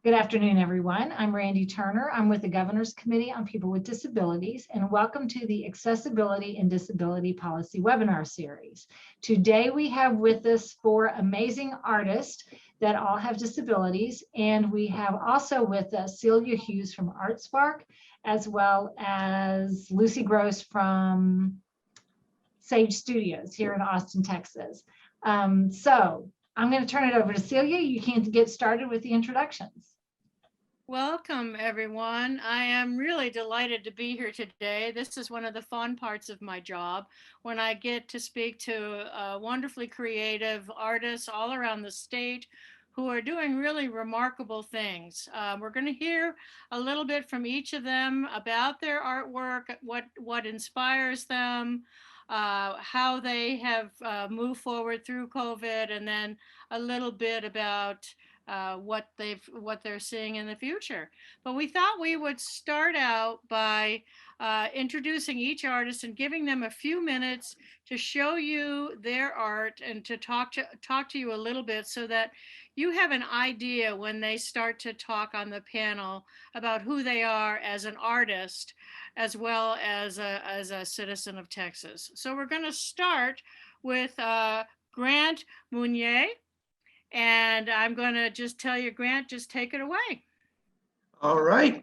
Good afternoon, everyone. I'm Randy Turner. I'm with the Governor's Committee on People with Disabilities, and welcome to the Accessibility and Disability Policy webinar series. Today, we have with us four amazing artists that all have disabilities, and we have also with us Celia Hughes from ArtSpark, as well as Lucy Gross from Sage Studios here in Austin, Texas. So I'm going to turn it over to Celia. You can get started with the introductions. Welcome, everyone. I am really delighted to be here today. This is one of the fun parts of my job when I get to speak to wonderfully creative artists all around the state who are doing really remarkable things. We're going to hear a little bit from each of them about their artwork, what inspires them, how they have moved forward through COVID, and then a little bit about what they're seeing in the future. But we thought we would start out by introducing each artist and giving them a few minutes to show you their art and to talk to you a little bit so that you have an idea when they start to talk on the panel about who they are as an artist as well as a citizen of Texas. So we're going to start with Grant Mounier. And I'm going to just tell you, Grant, just take it away. All right.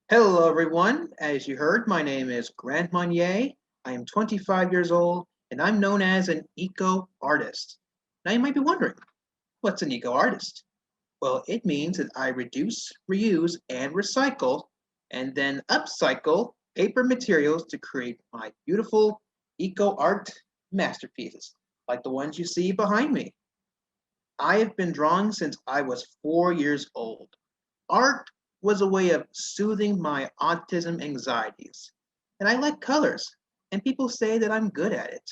Hello, everyone. As you heard, my name is Grant Mounier. I am 25 years old, and I'm known as an eco-artist. Now, you might be wondering, what's an eco-artist? Well, it means that I reduce, reuse, and recycle, and then upcycle paper materials to create my beautiful eco-art masterpieces, like the ones you see behind me. I have been drawing since I was 4 years old. Art was a way of soothing my autism anxieties. And I like colors, and people say that I'm good at it.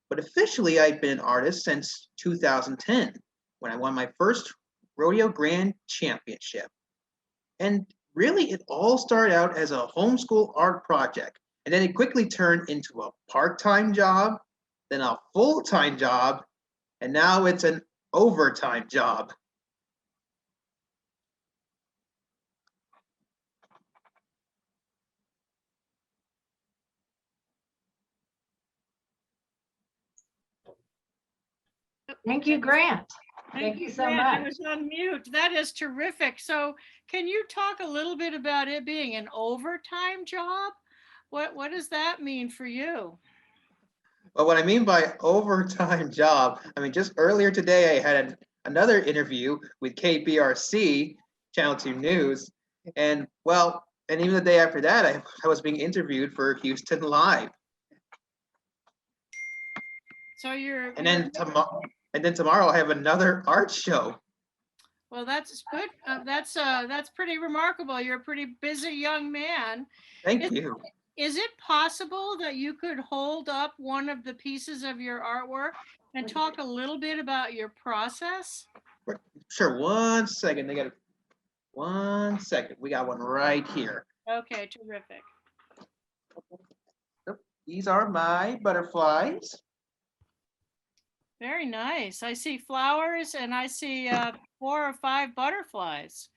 But officially, I've been an artist since 2010, when I won my first Rodeo Grand Championship. And really, it all started out as a homeschool art project, and then it quickly turned into a part-time job, then a full-time job, and now it's an overtime job. Thank you, Grant. Thank you so much. I was on mute. That is terrific. So can you talk a little bit about it being an overtime job? What does that mean for you? Well, what I mean by overtime job, I mean, just earlier today, I had another interview with KBRC, Channel 2 News. And well, and even the day after that, I was being interviewed for Houston Live. So you're and then tomorrow I have another art show. Well, that's good. That's pretty remarkable. You're a pretty busy young man. Thank you. Is it possible that you could hold up one of the pieces of your artwork and talk a little bit about your process? Sure. 1 second. They got 1 second. We got one right here. Okay, terrific. These are my butterflies. Very nice. I see flowers and I see 4 or 5 butterflies.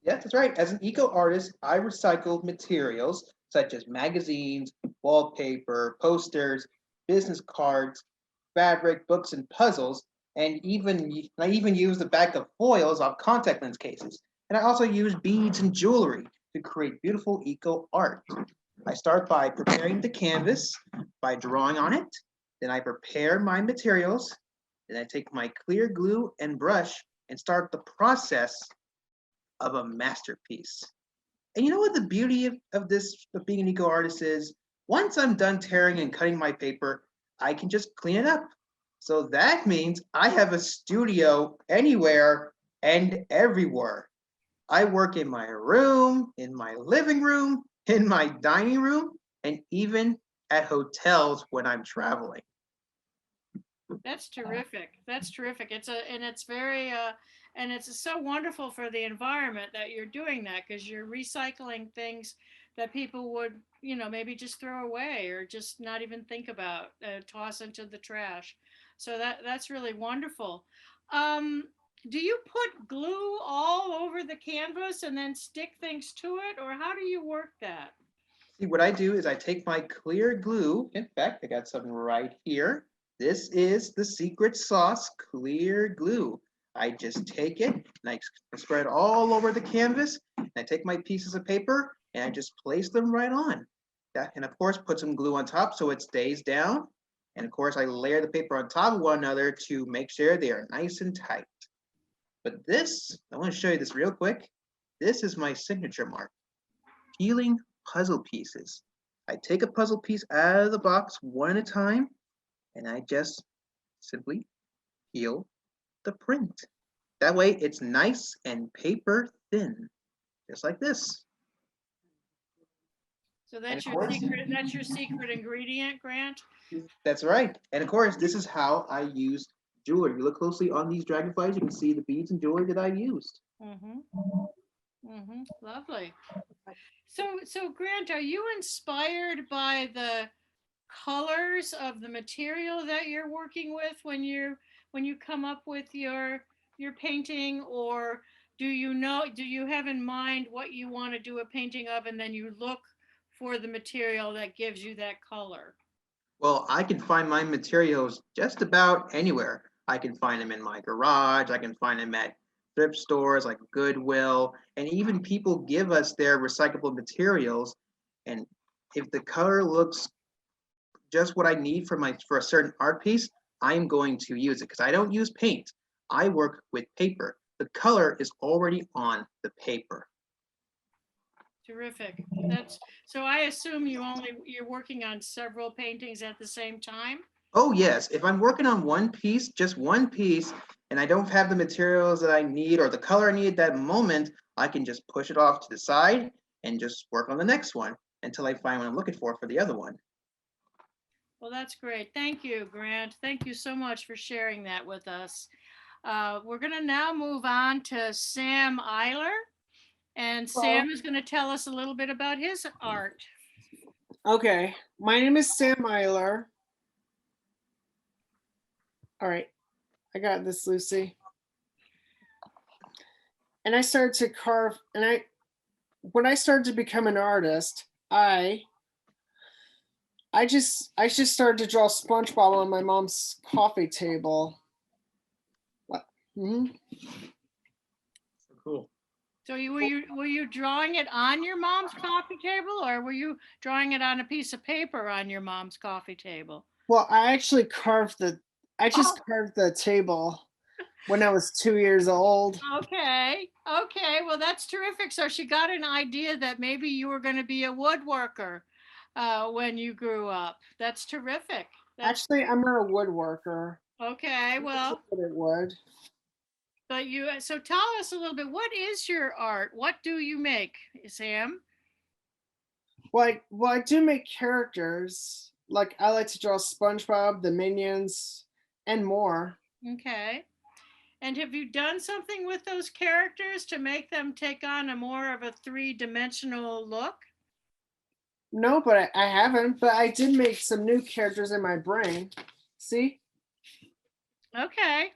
Yes, that's right. As an eco artist, I recycle materials such as magazines, wallpaper, posters, business cards, fabric, books, and puzzles, and I even use the back of foils on contact lens cases. And I also use beads and jewelry to create beautiful eco art. I start by preparing the canvas by drawing on it. Then I prepare my materials. Then I take my clear glue and brush and start the process of a masterpiece. And you know what the beauty of being an eco artist is? Once I'm done tearing and cutting my paper, I can just clean it up. So that means I have a studio anywhere and everywhere. I work in my room, in my living room, in my dining room, and even at hotels when I'm traveling. That's terrific. That's terrific. It's very and it's so wonderful for the environment that you're doing that, because you're recycling things that people would, maybe just throw away or just not even think about, toss into the trash. So that's really wonderful. do you put glue all over the canvas and then stick things to it, or how do you work that? See, what I do is I take my clear glue. In fact, I got some right here. This is the secret sauce clear glue. I just take it and I spread it all over the canvas. And I take my pieces of paper and I just place them right on. That, and of course, put some glue on top so it stays down. And of course, I layer the paper on top of one another to make sure they are nice and tight. But this, I want to show you this real quick. This is my signature mark, peeling puzzle pieces. I take a puzzle piece out of the box one at a time, and I just simply peel the print. That way it's nice and paper thin, just like this. So that's And your of course- secret, that's your secret ingredient, Grant? That's right. And of course, this is how I use jewelry. If you look closely on these dragonflies, you can see the beads and jewelry that I used. Mm-hmm. Mm-hmm. Lovely. So Grant, are you inspired by the colors of the material that you're working with when you come up with your painting, or do you have in mind what you want to do a painting of, and then you look for the material that gives you that color? Well, I can find my materials just about anywhere. I can find them in my garage. I can find them at thrift stores like Goodwill, and even people give us their recyclable materials. And if the color looks just what I need for a certain art piece, I'm going to use it because I don't use paint. I work with paper. The color is already on the paper. Terrific. That's so I assume you're working on several paintings at the same time? Oh yes, if I'm working on one piece, just one piece, and I don't have the materials that I need or the color I need at that moment, I can just push it off to the side and just work on the next one until I find what I'm looking for the other one. Well, that's great. Thank you, Grant. Thank you so much for sharing that with us. We're going to now move on to Sam Eiler, and Sam is going to tell us a little bit about his art. Okay, my name is Sam Eiler. All right, I got this, Lucy. And I started to carve, and when I started to become an artist, I just started to draw SpongeBob on my mom's coffee table. What? Mm-hmm. Cool. So were you drawing it on your mom's coffee table, or were you drawing it on a piece of paper on your mom's coffee table? Well, I actually carved carved the table when I was 2 years old. Okay. Well, that's terrific. So she got an idea that maybe you were going to be a woodworker when you grew up. That's terrific. Actually, I'm not a woodworker. Okay. Well, It would. but so tell us a little bit. What is your art? What do you make, Sam? Well, I do make characters. Like I like to draw SpongeBob, the Minions, and more. Okay. And have you done something with those characters to make them take on a more of a three-dimensional look? No, but I haven't. But I did make some new characters in my brain. See? Okay.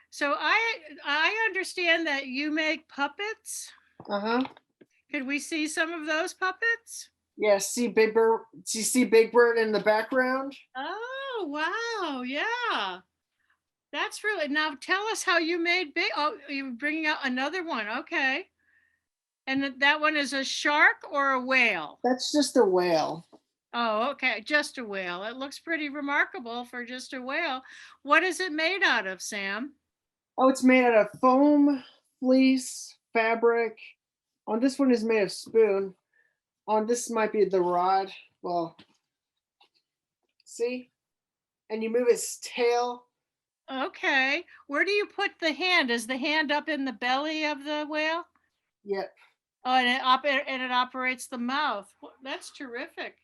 So I understand that you make puppets. Uh-huh. Could we see some of those puppets? Yeah, see Big Bird. Do you see Big Bird in the background? Oh, wow. Yeah. That's really, now tell us how you made you're bringing out another one. Okay. And that one is a shark or a whale? That's just a whale. Oh, okay. Just a whale. It looks pretty remarkable for just a whale. What is it made out of, Sam? Oh, it's made out of foam, fleece, fabric. On this one is made of spoon. On this might be the rod. Well, see? And you move its tail. Okay. Where do you put the hand? Is the hand up in the belly of the whale? Yep. Oh, and it operates the mouth. That's terrific.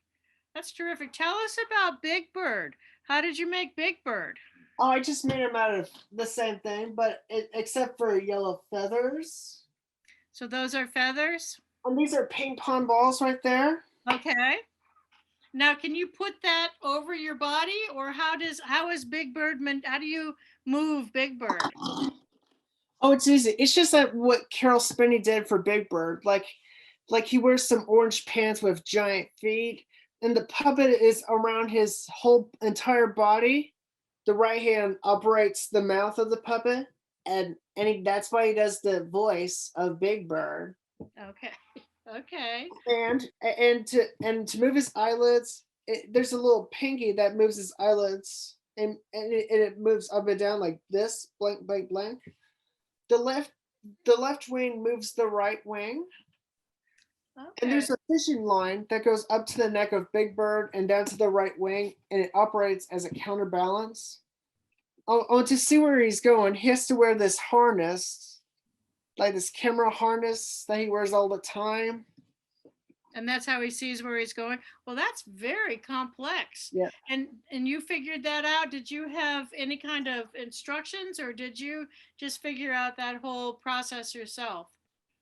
That's terrific. Tell us about Big Bird. How did you make Big Bird? Oh, I just made them out of the same thing, but except for yellow feathers. So those are feathers? And these are ping pong balls right there. Okay. Now, can you put that over your body, or how is Big Bird, how do you move Big Bird? Oh, it's easy. It's just like what Carol Spinney did for Big Bird. Like he wears some orange pants with giant feet, and the puppet is around his whole entire body. The right hand operates the mouth of the puppet, and that's why he does the voice of Big Bird. Okay. Okay. And to move his eyelids, there's a little pinky that moves his eyelids, and it moves up and down like this, blank, blank, blank. The left wing moves the right wing. Okay. And there's a fishing line that goes up to the neck of Big Bird and down to the right wing, and it operates as a counterbalance. To see where he's going, he has to wear this harness, like this camera harness that he wears all the time. And that's how he sees where he's going. Well, that's very complex. Yeah. And you figured that out. Did you have any kind of instructions, or did you just figure out that whole process yourself?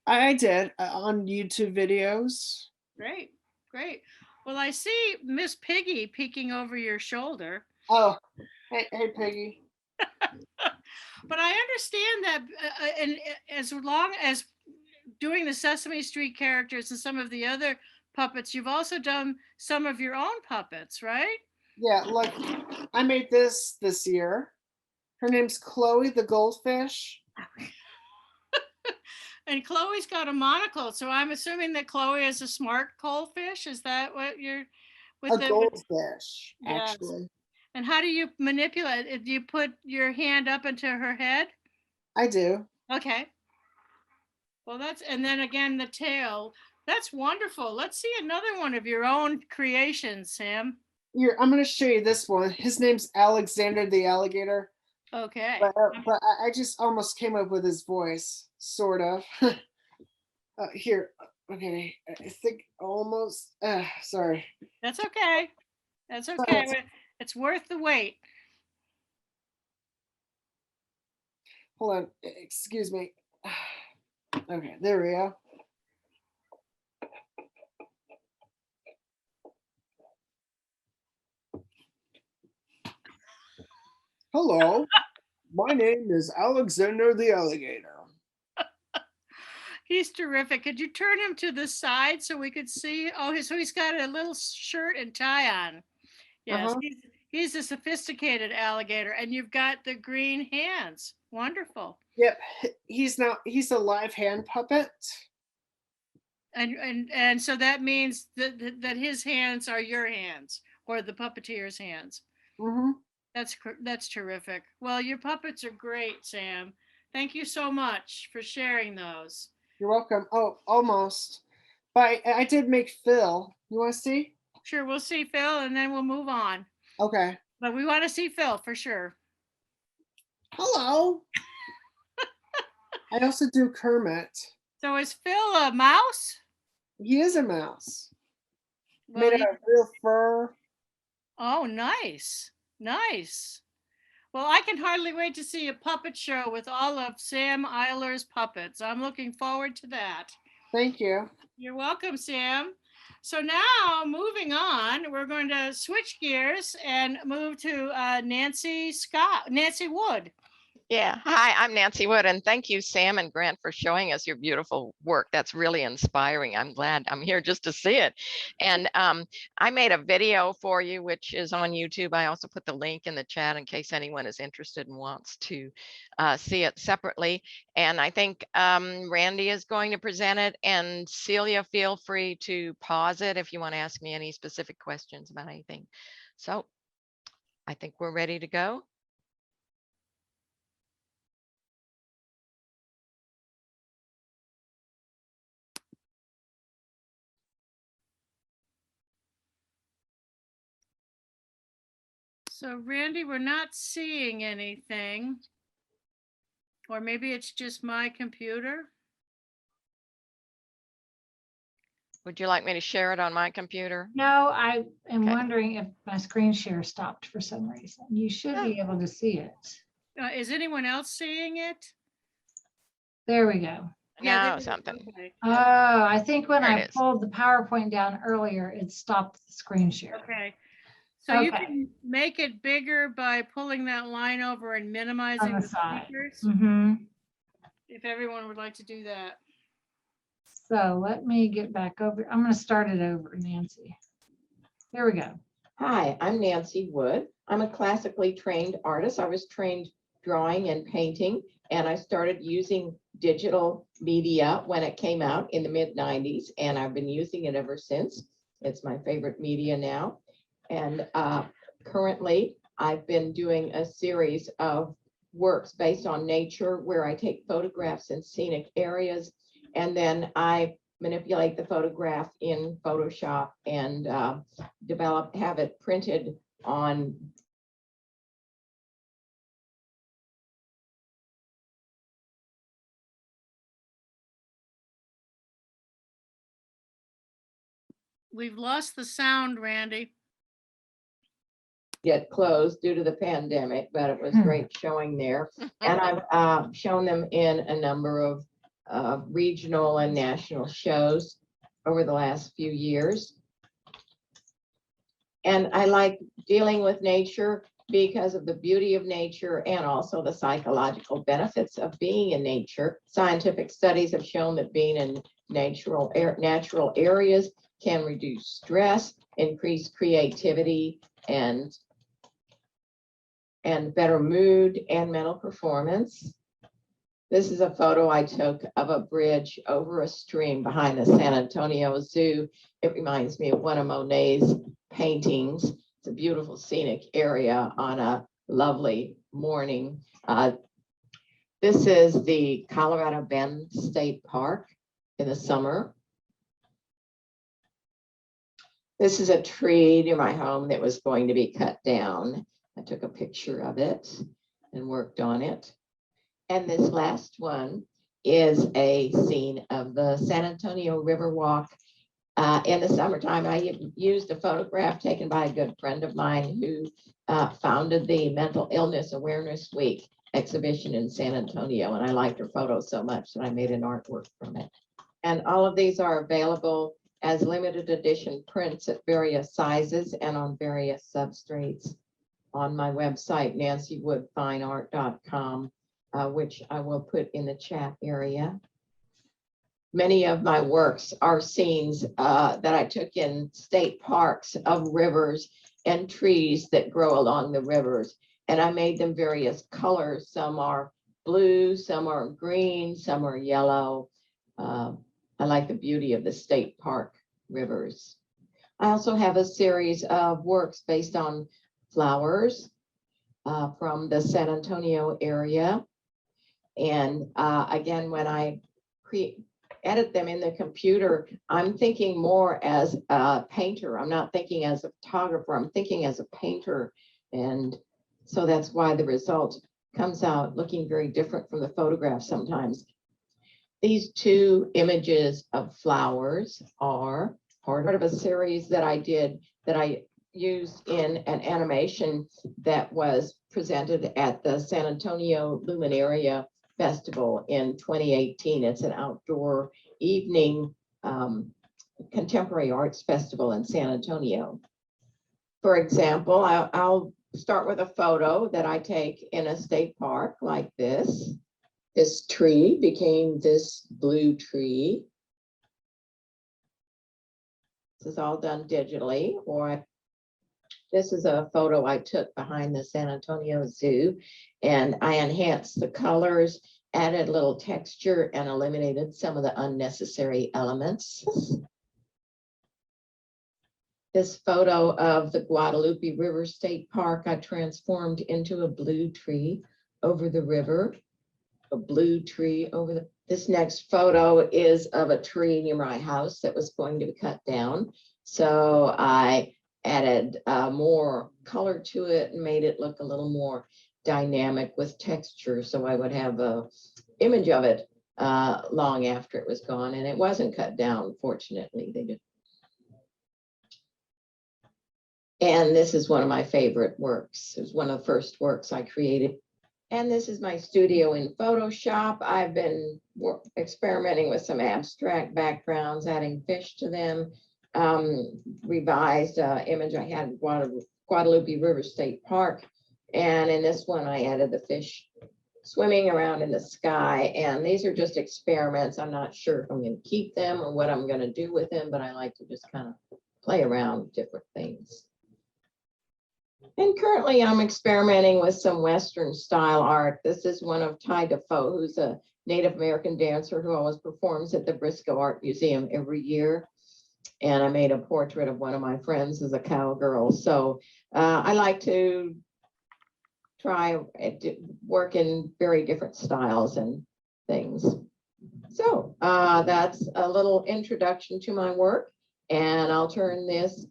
I did on YouTube videos. Great, great. Well, I see Miss Piggy peeking over your shoulder. Oh, hey Peggy. But I understand that, and as long as doing the Sesame Street characters and some of the other puppets, you've also done some of your own puppets, right? Yeah, like I made this year. Her name's Chloe the goldfish. And Chloe's got a monocle, so I'm assuming that Chloe is a smart goldfish. Is that what you're with? A goldfish, Yes. actually. And how do you manipulate it? Do you put your hand up into her head? I do. Okay. Well, and then again, the tail. That's wonderful. Let's see another one of your own creations, Sam. Here, I'm going to show you this one. His name's Alexander the alligator. Okay. But I just almost came up with his voice, sort of. Here, okay. I think almost. Sorry. That's okay. That's okay. It's worth the wait. Hold on. Excuse me. Okay, there we go. Hello, my name is Alexander the alligator. He's terrific. Could you turn him to the side so we could see? Oh, so he's got a little shirt and tie on. Yes, he's a sophisticated alligator, and you've got the green hands. Wonderful. Yep, he's a live hand puppet. And so that means that his hands are your hands, or the puppeteer's hands. Mm-hmm. That's terrific. Well, your puppets are great, Sam. Thank you so much for sharing those. You're welcome. Oh, almost. But I did make Phil. You want to see? Sure, we'll see Phil, and then we'll move on. Okay. But we want to see Phil for sure. Hello. I also do Kermit. So is Phil a mouse? He is a mouse. Well, Made out of real fur. Oh, nice. Nice. Well, I can hardly wait to see a puppet show with all of Sam Eiler's puppets. I'm looking forward to that. Thank you. You're welcome, Sam. So now, moving on, we're going to switch gears and move to Nancy Wood. Yeah, hi, I'm Nancy Wood, and thank you, Sam and Grant, for showing us your beautiful work. That's really inspiring. I'm glad I'm here just to see it. And I made a video for you, which is on YouTube. I also put the link in the chat in case anyone is interested and wants to see it separately. And I think Randy is going to present it, and Celia, feel free to pause it if you want to ask me any specific questions about anything. So I think we're ready to go. So Randy, we're not seeing anything. Or maybe it's just my computer. Would you like me to share it on my computer? No, I am Okay. wondering if my screen share stopped for some reason. You should be able to see it. Is anyone else seeing it? There we go. No, something. Okay. Oh, I think when There it I is. pulled the PowerPoint down earlier, it stopped the screen share. Okay. So you Okay. can make it bigger by pulling that line over and minimizing On the the side. speakers. Mm-hmm. if everyone would like to do that. So let me get back over. I'm going to start it over, Nancy. Here we go. Hi, I'm Nancy Wood. I'm a classically trained artist. I was trained drawing and painting, and I started using digital media when it came out in the mid-90s, and I've been using it ever since. It's my favorite media now. And currently, I've been doing a series of works based on nature where I take photographs in scenic areas, and then I manipulate the photograph in Photoshop and have it printed on We've lost the sound, Randy. get closed due to the pandemic, but it was great showing there. And I've shown them in a number of regional and national shows over the last few years. And I like dealing with nature because of the beauty of nature and also the psychological benefits of being in nature. Scientific studies have shown that being in natural areas can reduce stress, increase creativity, and better mood and mental performance. This is a photo I took of a bridge over a stream behind the San Antonio Zoo. It reminds me of one of Monet's paintings. It's a beautiful scenic area on a lovely morning. This is the Colorado Bend State Park in the summer. This is a tree near my home that was going to be cut down. I took a picture of it and worked on it. And this last one is a scene of the San Antonio River Walk in the summertime. I used a photograph taken by a good friend of mine who founded the Mental Illness Awareness Week exhibition in San Antonio. And I liked her photo so much that I made an artwork from it. And all of these are available as limited edition prints at various sizes and on various substrates on my website, nancywoodfineart.com, which I will put in the chat area. Many of my works are scenes that I took in state parks of rivers and trees that grow along the rivers. And I made them various colors. Some are blue, some are green, some are yellow. I like the beauty of the state park rivers. I also have a series of works based on flowers from the San Antonio area. And again, when I edit them in the computer, I'm thinking more as a painter. I'm not thinking as a photographer, I'm thinking as a painter. And so that's why the result comes out looking very different from the photograph sometimes. These two images of flowers are part of a series that I did that I used in an animation that was presented at the San Antonio Luminaria Festival in 2018. It's an outdoor evening contemporary arts festival in San Antonio. For example, I'll start with a photo that I take in a state park like this. This tree became this blue tree. This is all done digitally, or this is a photo I took behind the San Antonio Zoo, and I enhanced the colors, added a little texture, and eliminated some of the unnecessary elements. This photo of the Guadalupe River State Park, I transformed into a blue tree over the river. A blue tree over the, this next photo is of a tree near my house that was going to be cut down. So I added more color to it and made it look a little more dynamic with texture. So I would have a image of it long after it was gone, and it wasn't cut down, fortunately. They did. And this is one of my favorite works. It was one of the first works I created. And this is my studio in Photoshop. I've been experimenting with some abstract backgrounds, adding fish to them, revised image I had in Guadalupe River State Park. And in this one, I added the fish swimming around in the sky. And these are just experiments. I'm not sure if I'm going to keep them or what I'm going to do with them, but I like to just kind of play around with different things. And currently I'm experimenting with some Western style art. This is one of Ty Defoe, who's a Native American dancer who always performs at the Briscoe Art Museum every year. And I made a portrait of one of my friends as a cowgirl. So I like to try to work in very different styles and things. So that's a little introduction to my work. And I'll turn this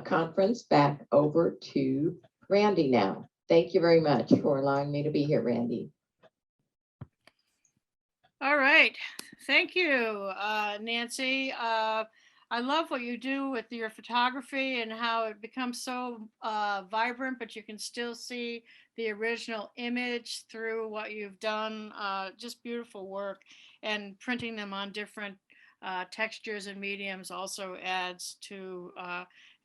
conference back over to Randy now. Thank you very much for allowing me to be here, Randy. All right. Thank you, Nancy. I love what you do with your photography and how it becomes so vibrant, but you can still see the original image through what you've done. Just beautiful work, and printing them on different textures and mediums also adds to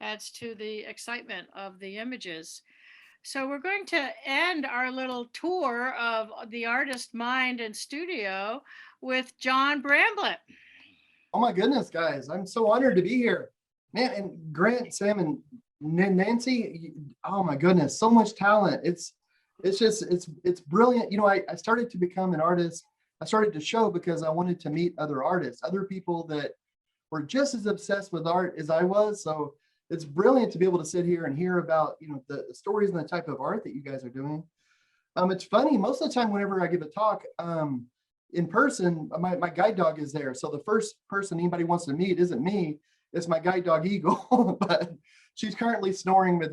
the excitement of the images. So we're going to end our little tour of the artist mind and studio with John Bramblett. Oh my goodness, guys, I'm so honored to be here. Man, and Grant, Sam, and Nancy, oh my goodness, so much talent. It's brilliant. You know, I started to become an artist. I started to show because I wanted to meet other artists, other people that were just as obsessed with art as I was. So it's brilliant to be able to sit here and hear about, you know, the stories and the type of art that you guys are doing. It's funny, most of the time whenever I give a talk, in person, my guide dog is there. So the first person anybody wants to meet isn't me, it's my guide dog Eagle, but she's currently snoring with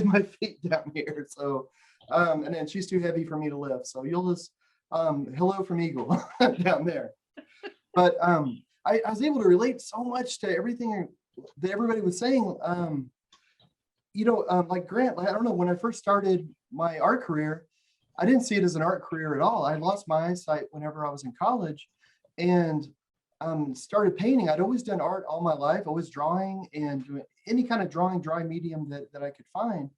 my feet down here. So, and then she's too heavy for me to lift. So you'll just, hello from Eagle down there. But I was able to relate so much to everything that everybody was saying. You know, like Grant, I don't know, when I first started my art career, I didn't see it as an art career at all. I lost my eyesight whenever I was in college and started painting. I'd always done art all my life, always drawing and doing any kind of dry medium that I could find.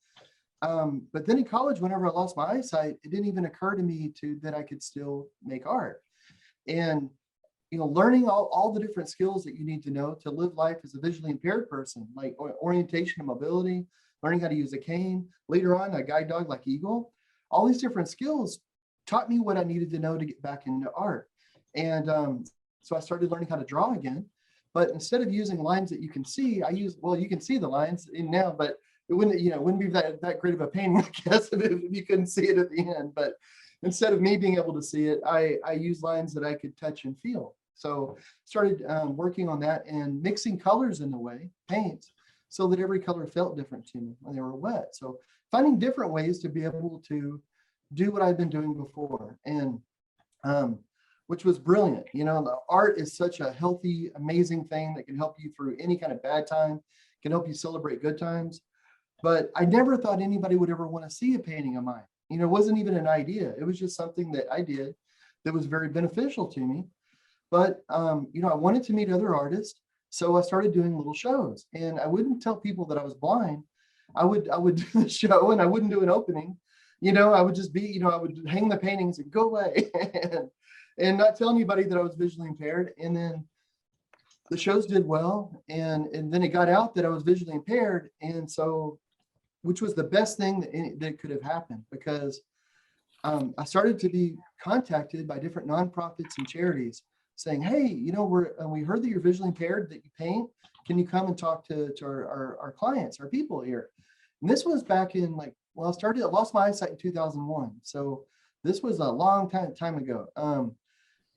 But then in college, whenever I lost my eyesight, it didn't even occur to me that I could still make art. And, you know, learning all the different skills that you need to know to live life as a visually impaired person, like orientation and mobility, learning how to use a cane, later on a guide dog like Eagle. All these different skills taught me what I needed to know to get back into art. And so I started learning how to draw again. But instead of using lines that you can see, well, you can see the lines in now, but it wouldn't be that great of a painting, I guess, if you couldn't see it at the end. But instead of me being able to see it, I use lines that I could touch and feel. So started working on that and mixing colors in the way, paints, so that every color felt different to me when they were wet. So finding different ways to be able to do what I've been doing before, and which was brilliant. You know, the art is such a healthy, amazing thing that can help you through any kind of bad time, can help you celebrate good times. But I never thought anybody would ever want to see a painting of mine. You know, it wasn't even an idea. It was just something that I did that was very beneficial to me. But, you know, I wanted to meet other artists. So I started doing little shows, and I wouldn't tell people that I was blind. I would do the show and I wouldn't do an opening. You know, I would just be, you know, I would hang the paintings and go away and not tell anybody that I was visually impaired. And then the shows did well. And then it got out that I was visually impaired. And so, which was the best thing that could have happened, because I started to be contacted by different nonprofits and charities saying, hey, you know, we heard that you're visually impaired, that you paint. Can you come and talk to our clients, our people here? And this was back in I lost my eyesight in 2001. So this was a long time ago.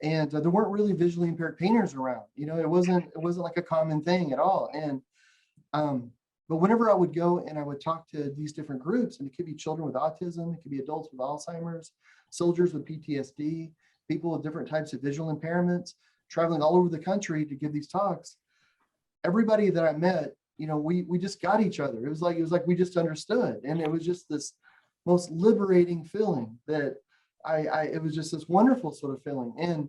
And there weren't really visually impaired painters around. You know, it wasn't like a common thing at all. And but whenever I would go and I would talk to these different groups, and it could be children with autism, it could be adults with Alzheimer's, soldiers with PTSD, people with different types of visual impairments, traveling all over the country to give these talks. Everybody that I met, you know, we just got each other. It was like we just understood. And it was just this most liberating feeling that it was just this wonderful sort of feeling. And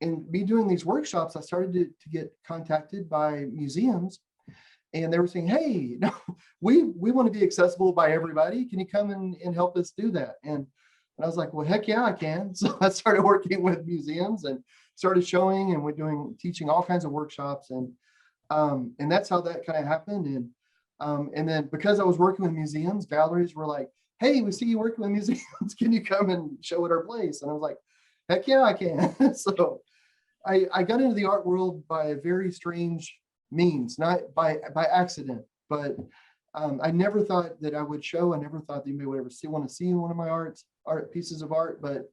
in me doing these workshops, I started to get contacted by museums, and they were saying, hey, no, we want to be accessible by everybody. Can you come and help us do that? And And I was like, well, heck yeah, I can. So I started working with museums and started showing, and we're teaching all kinds of workshops. And that's how that kind of happened. And then because I was working with museums, galleries were like, hey, we see you working with museums. Can you come and show at our place? And I was like, heck yeah, I can. So I got into the art world by a very strange means, not by accident, but I never thought that I would show. I never thought that anybody would ever want to see one of my art pieces of art, but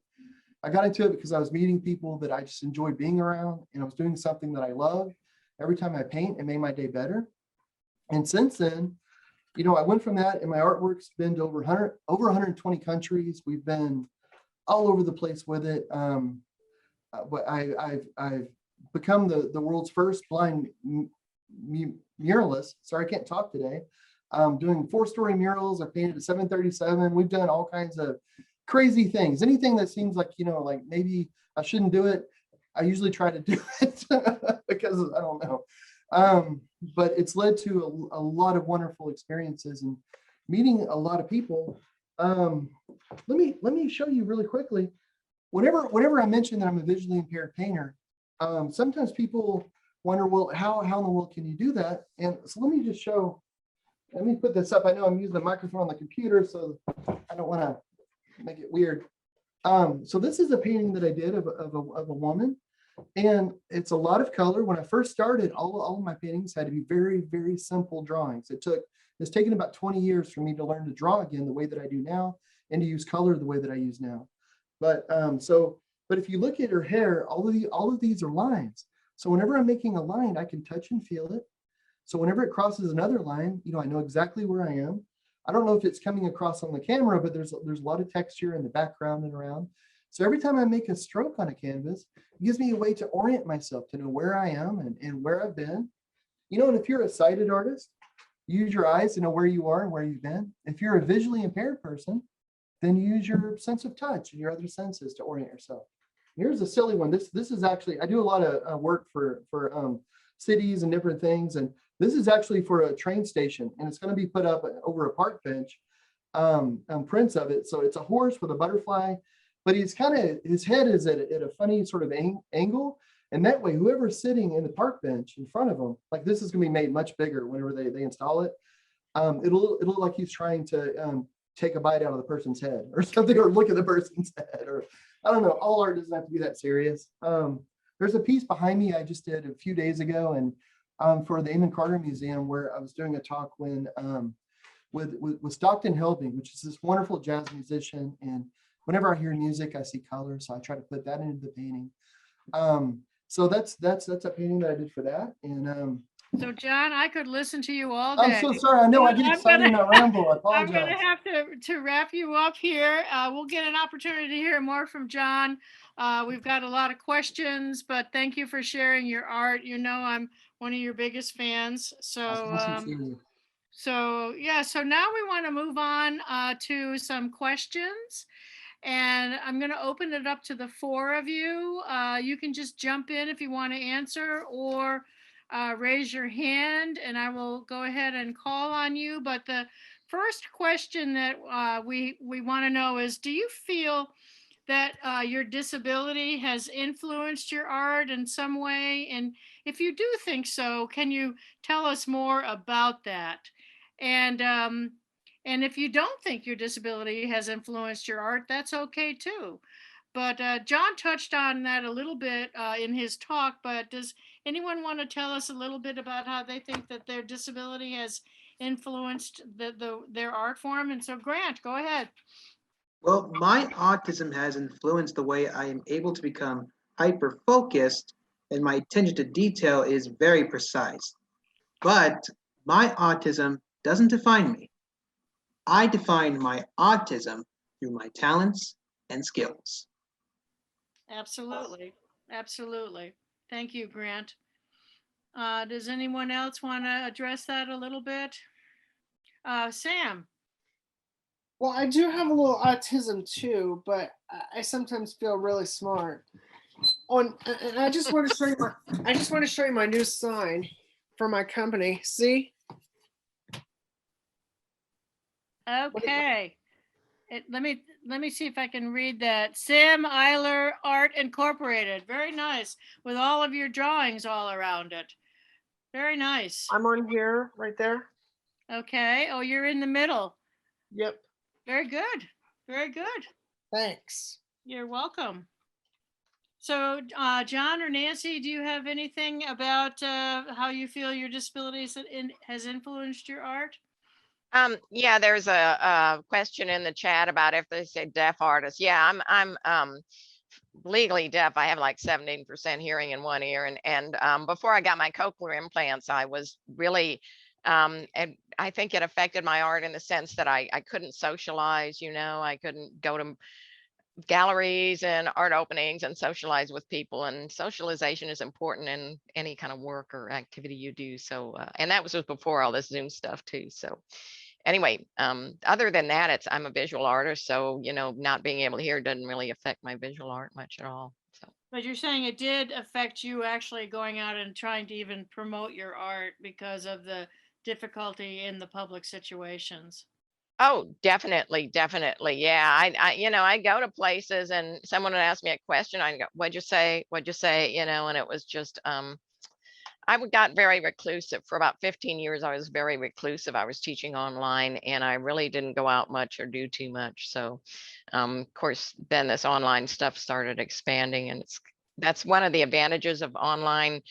I got into it because I was meeting people that I just enjoyed being around, and I was doing something that I love. Every time I paint, it made my day better. And since then, I went from that, and my artwork's been to over 120 countries. We've been all over the place with it. But I've become the world's first blind muralist. Sorry, I can't talk today. Doing 4-story murals. I painted a 737. We've done all kinds of crazy things. Anything that seems like, like maybe I shouldn't do it, I usually try to do it because I don't know. But it's led to a lot of wonderful experiences and meeting a lot of people. Let me show you really quickly. Whenever I mention that I'm a visually impaired painter, sometimes people wonder, well, how in the world can you do that? And so let me put this up. I know I'm using the microphone on the computer, so I don't want to make it weird. So this is a painting that I did of a woman, and it's a lot of color. When I first started, all of my paintings had to be very, very simple drawings. It's taken about 20 years for me to learn to draw again the way that I do now, and to use color the way that I use now. But if you look at her hair, all of these are lines. So whenever I'm making a line, I can touch and feel it. So whenever it crosses another line, I know exactly where I am. I don't know if it's coming across on the camera, but there's a lot of texture in the background and around. So every time I make a stroke on a canvas, it gives me a way to orient myself, to know where I am and where I've been. And if you're a sighted artist, use your eyes to know where you are and where you've been. If you're a visually impaired person, then use your sense of touch and your other senses to orient yourself. Here's a silly one. This is actually, I do a lot of work for cities and different things, and this is actually for a train station, and it's going to be put up over a park bench. Prints of it. So it's a horse with a butterfly, but his head is at a funny sort of angle, and that way whoever's sitting in the park bench in front of them, like this is going to be made much bigger whenever they install it. It'll look like he's trying to take a bite out of the person's head or something, or look at the person's head, or I don't know. All art doesn't have to be that serious. There's a piece behind me I just did a few days ago, and for the Amon Carter Museum, where I was doing a talk with Stockton Helbing, which is this wonderful jazz musician. And whenever I hear music, I see color, so I try to put that into the painting. So that's a painting that I did for that. And So John, I could listen to you all day. I'm so sorry. I know I get excited and I ramble. I apologize. I'm going to have to wrap you up here. We'll get an opportunity to hear more from John. We've got a lot of questions, but thank you for sharing your art. I'm one of your biggest fans. So now we want to move on to some questions. And I'm going to open it up to the four of you. You can just jump in if you want to answer, or raise your hand and I will go ahead and call on you. But the first question that we want to know is, do you feel that your disability has influenced your art in some way? And if you do think so, can you tell us more about that? And if you don't think your disability has influenced your art, that's okay too. But John touched on that a little bit in his talk, but does anyone want to tell us a little bit about how they think that their disability has influenced their art form? And so Grant, go ahead. Well, my autism has influenced the way I am able to become hyper-focused, and my attention to detail is very precise. But my autism doesn't define me. I define my autism through my talents and skills. Absolutely. Absolutely. Thank you, Grant. Does anyone else want to address that a little bit? Sam. Well, I do have a little autism too, but I sometimes feel really smart. And I just want to show you my new sign for my company. See? Okay. Let me see if I can read that. Sam Eiler Art Incorporated. Very nice, with all of your drawings all around it. Very nice. I'm on here, right there. Okay. Oh, you're in the middle. Yep. Very good. Very good. Thanks. You're welcome. So, John or Nancy, do you have anything about how you feel your disabilities has influenced your art? Yeah, there's a question in the chat about if they say deaf artist. Yeah, I'm legally deaf. I have like 17% hearing in one ear, and before I got my cochlear implants, I was really and I think it affected my art in the sense that I couldn't socialize. You know, I couldn't go to galleries and art openings and socialize with people, and socialization is important in any kind of work or activity you do. So and that was just before all this Zoom stuff too. So anyway, other than that, I'm a visual artist, so you know, not being able to hear doesn't really affect my visual art much at all. So But you're saying it did affect you actually going out and trying to even promote your art because of the difficulty in the public situations. oh, definitely, definitely. Yeah. You know, I go to places and someone would ask me a question. I go, what'd you say? What'd you say? You know, and it was just, got very reclusive for about 15 years. I was very reclusive. I was teaching online and I really didn't go out much or do too much. So, of course, then this online stuff started expanding, and that's one of the advantages of online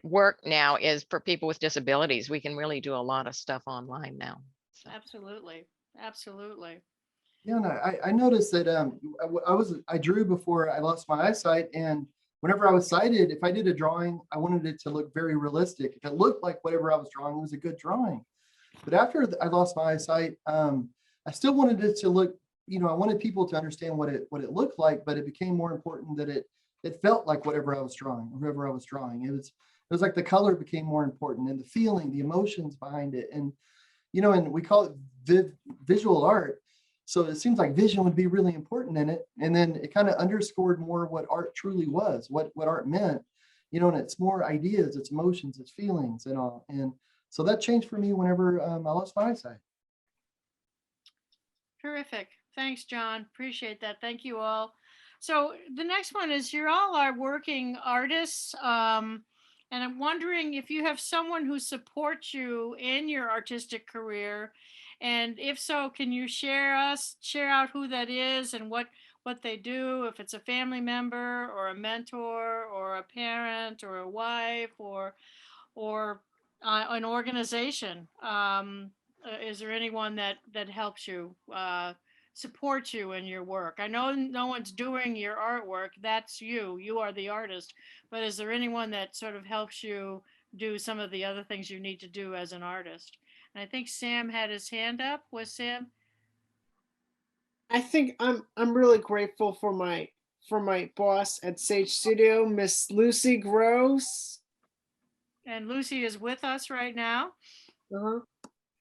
work now is for people with disabilities. We can really do a lot of stuff online now. So. Absolutely. Absolutely. Yeah, and I noticed that I drew before I lost my eyesight, and whenever I was sighted, if I did a drawing, I wanted it to look very realistic. If it looked like whatever I was drawing, it was a good drawing. But after I lost my eyesight, I still wanted it to look, you know, I wanted people to understand what it looked like, but it became more important that it felt like whatever I was drawing, whoever I was drawing. It was like the color became more important, and the feeling, the emotions behind it, and you know, and we call it visual art. So it seems like vision would be really important in it. And then it kind of underscored more what art truly was, what art meant, you know, and it's more ideas, it's emotions, it's feelings and all. And so that changed for me whenever I lost my eyesight. Terrific. Thanks, John. Appreciate that. Thank you all. So the next one is you're all our working artists. And I'm wondering if you have someone who supports you in your artistic career. And if so, can you share out who that is and what they do, if it's a family member or a mentor or a parent or a wife or an organization. Is there anyone that helps you, support you in your work? I know no one's doing your artwork. That's you. You are the artist. But is there anyone that sort of helps you do some of the other things you need to do as an artist? And I think Sam had his hand up. Was Sam? I think I'm really grateful for my boss at Sage Studio, Miss Lucy Gross. And Lucy is with us right now. Uh-huh.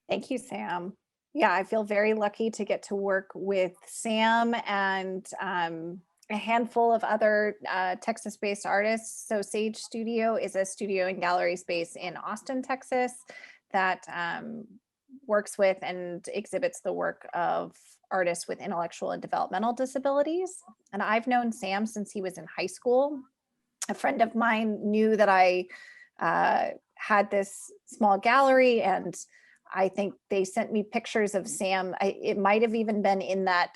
Thank you, Sam. Yeah, I feel very lucky to get to work with Sam and a handful of other Texas-based artists. So Sage Studio is a studio and gallery space in Austin, Texas that works with and exhibits the work of artists with intellectual and developmental disabilities. And I've known Sam since he was in high school. A friend of mine knew that I had this small gallery, and I think they sent me pictures of Sam. It might have even been in that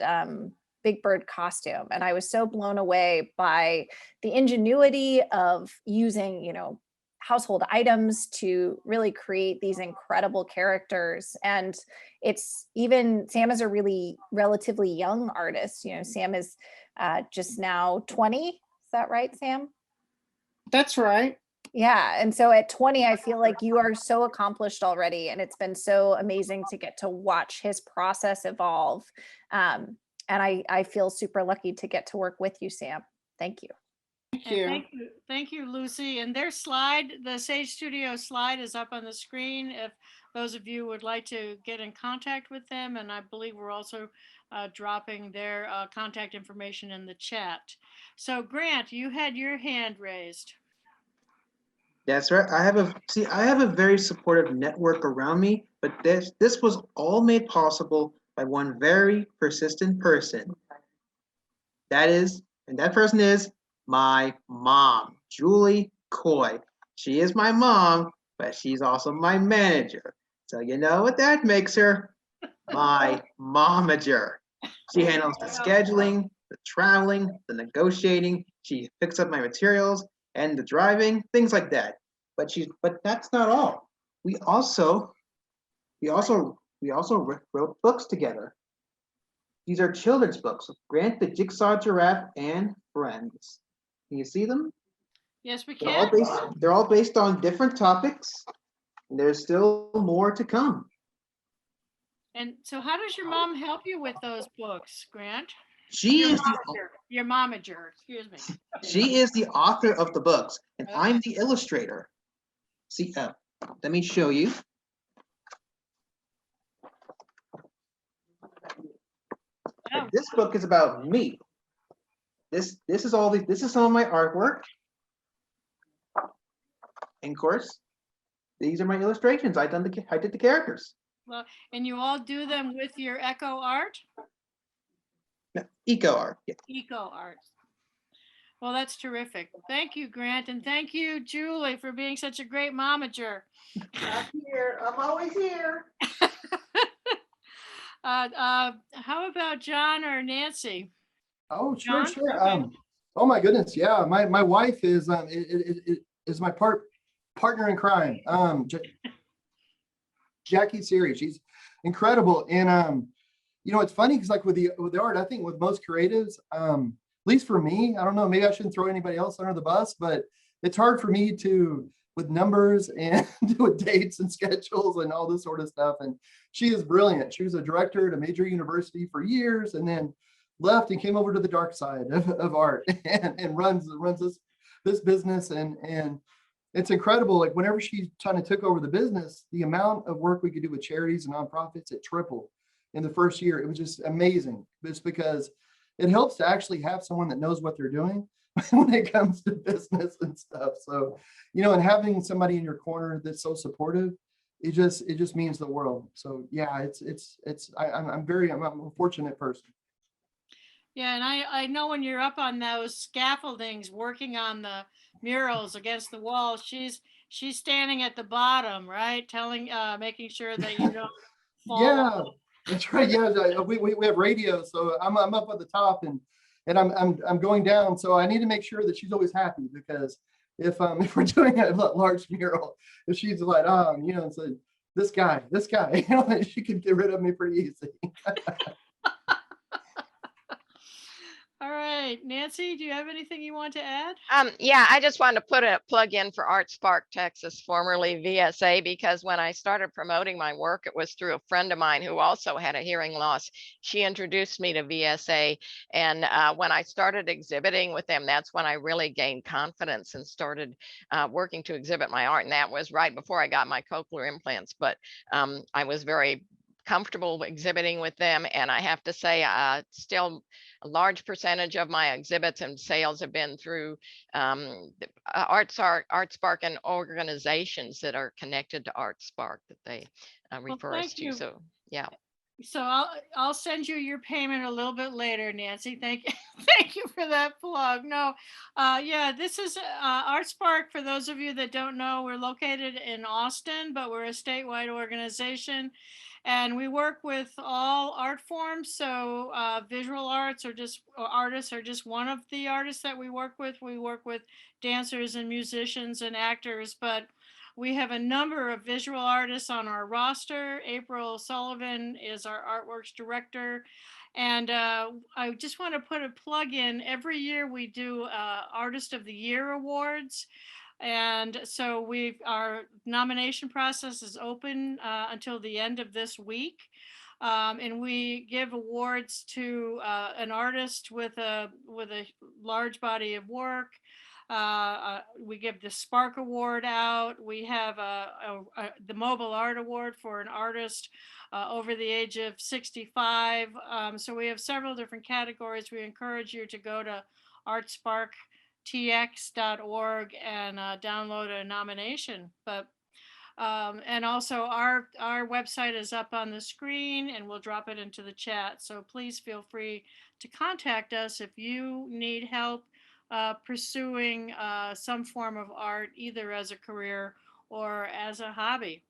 Big Bird costume. And I was so blown away by the ingenuity of using, you know, household items to really create these incredible characters. And it's even, Sam is a really relatively young artist. You know, Sam is just now 20. Is that right, Sam? That's right. Yeah. And so at 20, I feel like you are so accomplished already. And it's been so amazing to get to watch his process evolve. And I feel super lucky to get to work with you, Sam. Thank you. Thank you, Lucy. And their slide, the Sage Studio slide, is up on the screen if those of you would like to get in contact with them. And I believe we're also dropping their contact information in the chat. So Grant, you had your hand raised. That's right. I have a very supportive network around me, but this was all made possible by one very persistent person. That person is my mom, Julie Coy. She is my mom, but she's also my manager. So you know what that makes her? My momager. She handles the scheduling, the traveling, the negotiating. She picks up my materials and the driving, things like that. But that's not all. We also wrote books together. These are children's books. Grant the Jigsaw Giraffe and Friends. Can you see them? Yes, we They're all can. based on different topics. And there's still more to come. And so how does your mom help you with those books, Grant? She Your momager, excuse me. She is the author of the books, and Okay. I'm the illustrator. See, let me show you. Oh. This book is about me. This is some of my artwork. And of course, these are my illustrations. I did the characters. Well, and you all do them with your eco art? No, eco art. Yeah. Eco art. Well, that's terrific. Thank you, Grant, and thank you, Julie, for being such a great momager. I'm here. I'm always here. How about John or Nancy? Oh, sure, John? sure. Okay. Oh my goodness, yeah. My wife is is my partner in crime. Jackie Siri, she's incredible. And you know, it's funny because like with the art, I think with most creatives, at least for me, I don't know, maybe I shouldn't throw anybody else under the bus, but it's hard for me to with numbers and with dates and schedules and all this sort of stuff. And she is brilliant. She was a director at a major university for years and then left and came over to the dark side of art and runs this business and it's incredible. Like whenever she kind of took over the business, the amount of work we could do with charities and nonprofits, it tripled in the first year. It was just amazing. Just because it helps to actually have someone that knows what they're doing when it comes to business and stuff. So, you know, and having somebody in your corner that's so supportive, it just means the world. So yeah, I'm a fortunate person. Yeah, and I know when you're up on those scaffoldings working on the murals against the wall, she's standing at the bottom, right? Making sure that you don't fall Yeah, off. that's right. Yeah, we have radio, so I'm up at the top and I'm going down. So I need to make sure that she's always happy because if we're doing a large mural, if she's like you know, so this guy, you know, she can get rid of me pretty easy. All right, Nancy, do you have anything you want to add? Yeah, I just wanted to put a plug in for Art Spark Texas, formerly VSA, because when I started promoting my work, it was through a friend of mine who also had a hearing loss. She introduced me to VSA. And when I started exhibiting with them, that's when I really gained confidence and started working to exhibit my art. And that was right before I got my cochlear implants. But I was very comfortable exhibiting with them. And I have to say, still a large percentage of my exhibits and sales have been through Art Spark and organizations that are connected to Art Spark that they refer us to. So yeah. So I'll send you your payment a little bit later, Nancy. Thank you. Thank you for that plug. No, yeah, this is Art Spark. For those of you that don't know, we're located in Austin, but we're a statewide organization. And we work with all art forms. So visual arts or artists are just one of the artists that we work with. We work with dancers and musicians and actors, but we have a number of visual artists on our roster. April Sullivan is our artworks director. And I just want to put a plug in. Every year we do Artist of the Year awards. And so our nomination process is open until the end of this week. And we give awards to an artist with a large body of work. We give the Spark Award out. We have the Mobile Art Award for an artist over the age of 65. So we have several different categories. We encourage you to go to artsparktx.org and download a nomination. But And also our website is up on the screen and we'll drop it into the chat. So please feel free to contact us if you need help pursuing some form of art, either as a career or as a hobby.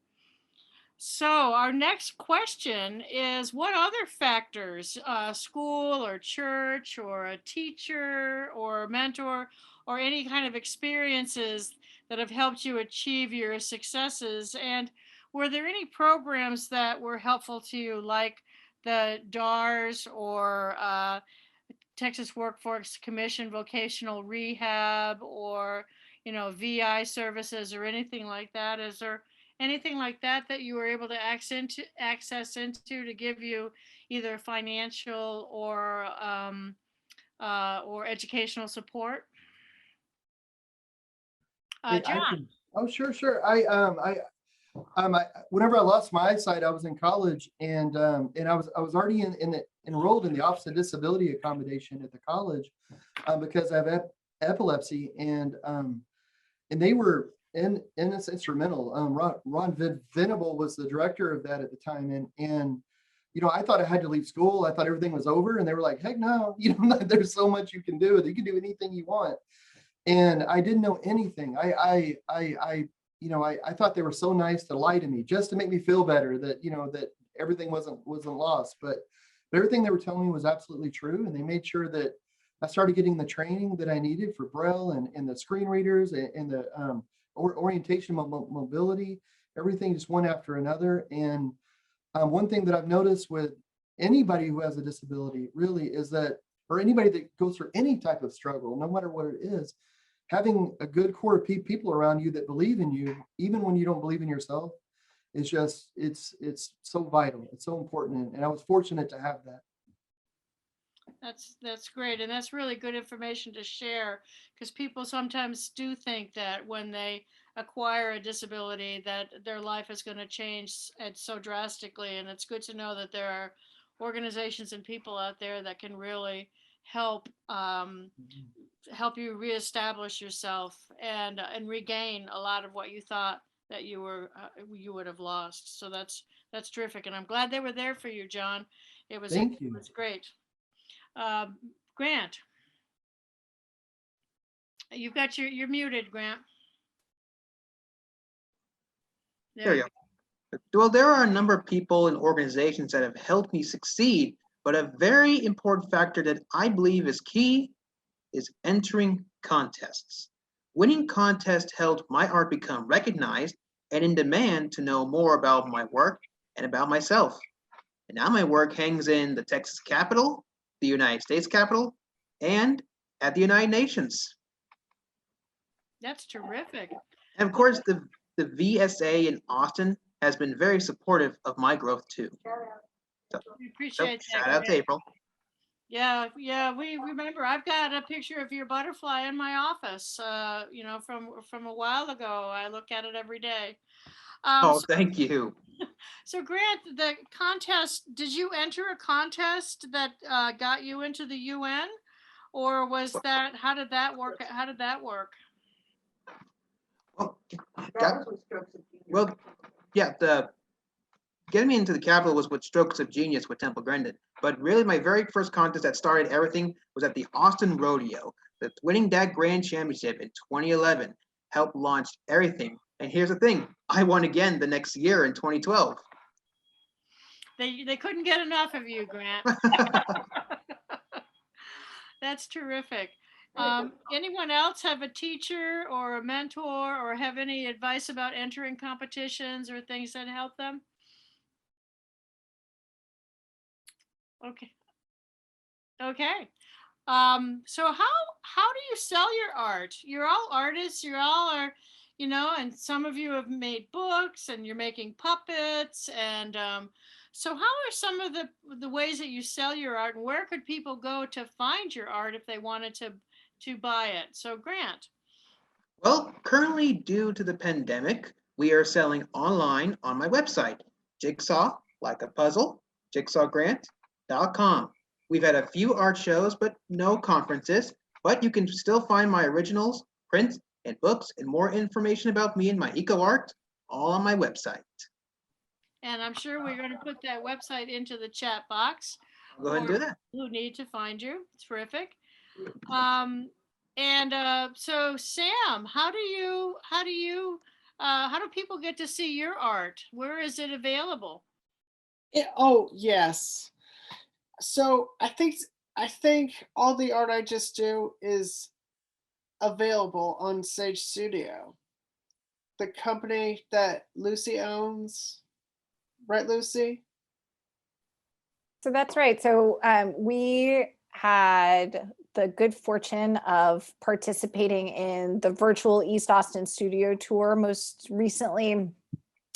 So our next question is, what other factors, school or church or a teacher or a mentor or any kind of experiences that have helped you achieve your successes? And were there any programs that were helpful to you, like the DARS or Texas Workforce Commission vocational rehab, or VI services or anything like that? Is there anything like that that you were able to access into to give you either financial or educational support? John. Oh, sure, sure. Whenever I lost my eyesight, I was in college, and I was already enrolled in the Office of Disability Accommodation at the college because I have epilepsy, and they were it's instrumental. Ron Venable was the director of that at the time, and I thought I had to leave school. I thought everything was over, and they were like, "Heck no! There's so much you can do. You can do anything you want." And I didn't know anything. I thought they were so nice to lie to me just to make me feel better that that everything wasn't lost. But everything they were telling me was absolutely true, and they made sure that I started getting the training that I needed for Braille and the screen readers and the orientation mobility. Everything just one after another. And one thing that I've noticed with anybody who has a disability really is that, or anybody that goes through any type of struggle, no matter what it is, having a good core of people around you that believe in you, even when you don't believe in yourself, is just, it's so vital. It's so important. And I was fortunate to have that. That's great. And that's really good information to share, because people sometimes do think that when they acquire a disability that their life is going to change so drastically. And it's good to know that there are organizations and people out there that can really help you reestablish yourself and regain a lot of what you thought that you would have lost. So that's terrific, and I'm glad they were there for you, John. It was great. Grant, you've got you're muted, Grant. There you go. Well, there are a number of people and organizations that have helped me succeed, but a very important factor that I believe is key is entering contests. Winning contests helped my art become recognized and in demand to know more about my work and about myself. And now my work hangs in the Texas Capitol, the United States Capitol, and at the United Nations. That's terrific. And of course, the VSA in Austin has been very supportive of my growth too. We appreciate that. Shout out to April. Yeah, we remember. I've got a picture of your butterfly in my office, from a while ago. I look at it every day. Thank you. So Grant, the contest, did you enter a contest that got you into the UN, or was that, how did that work? The getting me into the Capitol was with Strokes of Genius with Temple Grandin. But really, my very first contest that started everything was at the Austin Rodeo. The winning that grand championship in 2011 helped launch everything. And here's the thing, I won again the next year in 2012. They couldn't get enough of you, Grant. That's terrific. Anyone else have a teacher or a mentor or have any advice about entering competitions or things that help them? Okay. So how do you sell your art? You're all artists, you all are, and some of you have made books and you're making puppets. And so how are some of the ways that you sell your art, and where could people go to find your art if they wanted to buy it? So Grant. Well, currently due to the pandemic, we are selling online on my website, Jigsaw Like a Puzzle, jigsawgrant.com. We've had a few art shows, but no conferences, but you can still find my originals, prints, and books, and more information about me and my eco art all on my website. And I'm sure we're going to put that website into the chat box. I'll go ahead and do that. Who need to find you. Terrific. So Sam, how do people get to see your art? Where is it available? Oh, yes. So I think all the art I just do is available on Sage Studio, the company that Lucy owns. Right, Lucy? So that's right. So we had the good fortune of participating in the virtual East Austin studio tour most recently.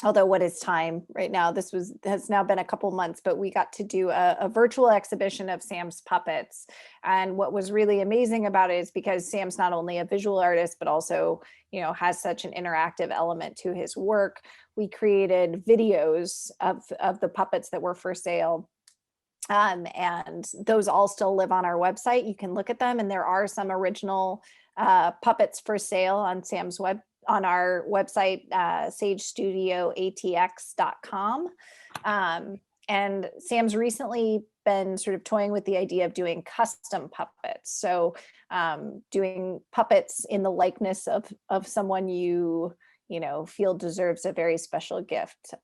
Although what is time right now? This has now been a couple months, but we got to do a virtual exhibition of Sam's puppets. And what was really amazing about it is because Sam's not only a visual artist, but also, has such an interactive element to his work. We created videos of the puppets that were for sale. And those all still live on our website. You can look at them, and there are some original puppets for sale on our website, sagestudioatx.com. And Sam's recently been sort of toying with the idea of doing custom puppets. So doing puppets in the likeness of someone you feel deserves a very special gift.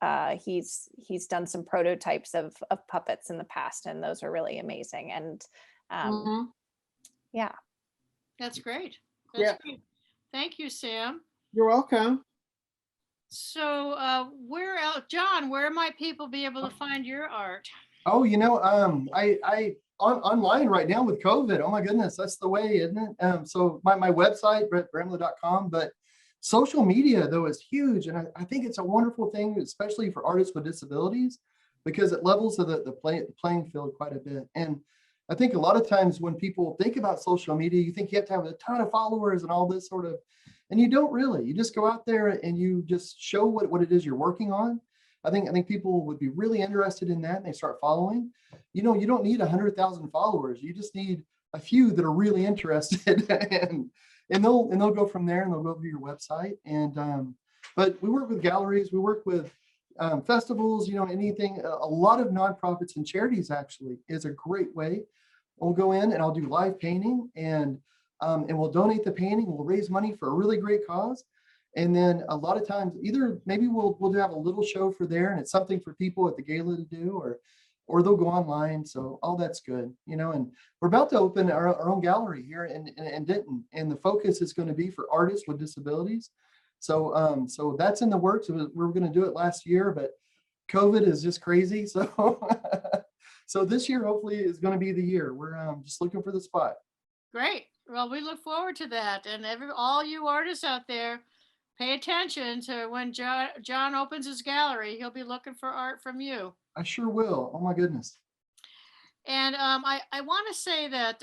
He's done some prototypes of puppets in the past, and those are really amazing. And yeah. That's great. Yeah. Great. Thank you, Sam. You're welcome. So where else, John, where might people be able to find your art? Oh, I online right now with COVID. Oh my goodness, that's the way, isn't it? So my website, brettbramlett.com, but social media though is huge. And I think it's a wonderful thing, especially for artists with disabilities, because it levels the playing field quite a bit. And I think a lot of times when people think about social media, you think you have to have a ton of followers and all this sort of, and you don't really. You just go out there and you just show what it is you're working on. I think people would be really interested in that, and they start following. You don't need 100,000 followers. You just need a few that are really interested, and they'll go from there, and they'll go to your website. And but we work with galleries, we work with festivals, anything. A lot of nonprofits and charities actually is a great way. We'll go in and I'll do live painting, and we'll donate the painting. We'll raise money for a really great cause. And then a lot of times, either maybe we'll have a little show for there, and it's something for people at the gala to do, or they'll go online. So all that's good, and we're about to open our own gallery here in Denton, and the focus is going to be for artists with disabilities. So so that's in the works. We were going to do it last year, but COVID is just crazy. So so this year hopefully is going to be the year. We're just looking for the spot. Great. Well, we look forward to that. And all you artists out there, pay attention to when John opens his gallery. He'll be looking for art from you. I sure will. Oh my goodness. And I want to say that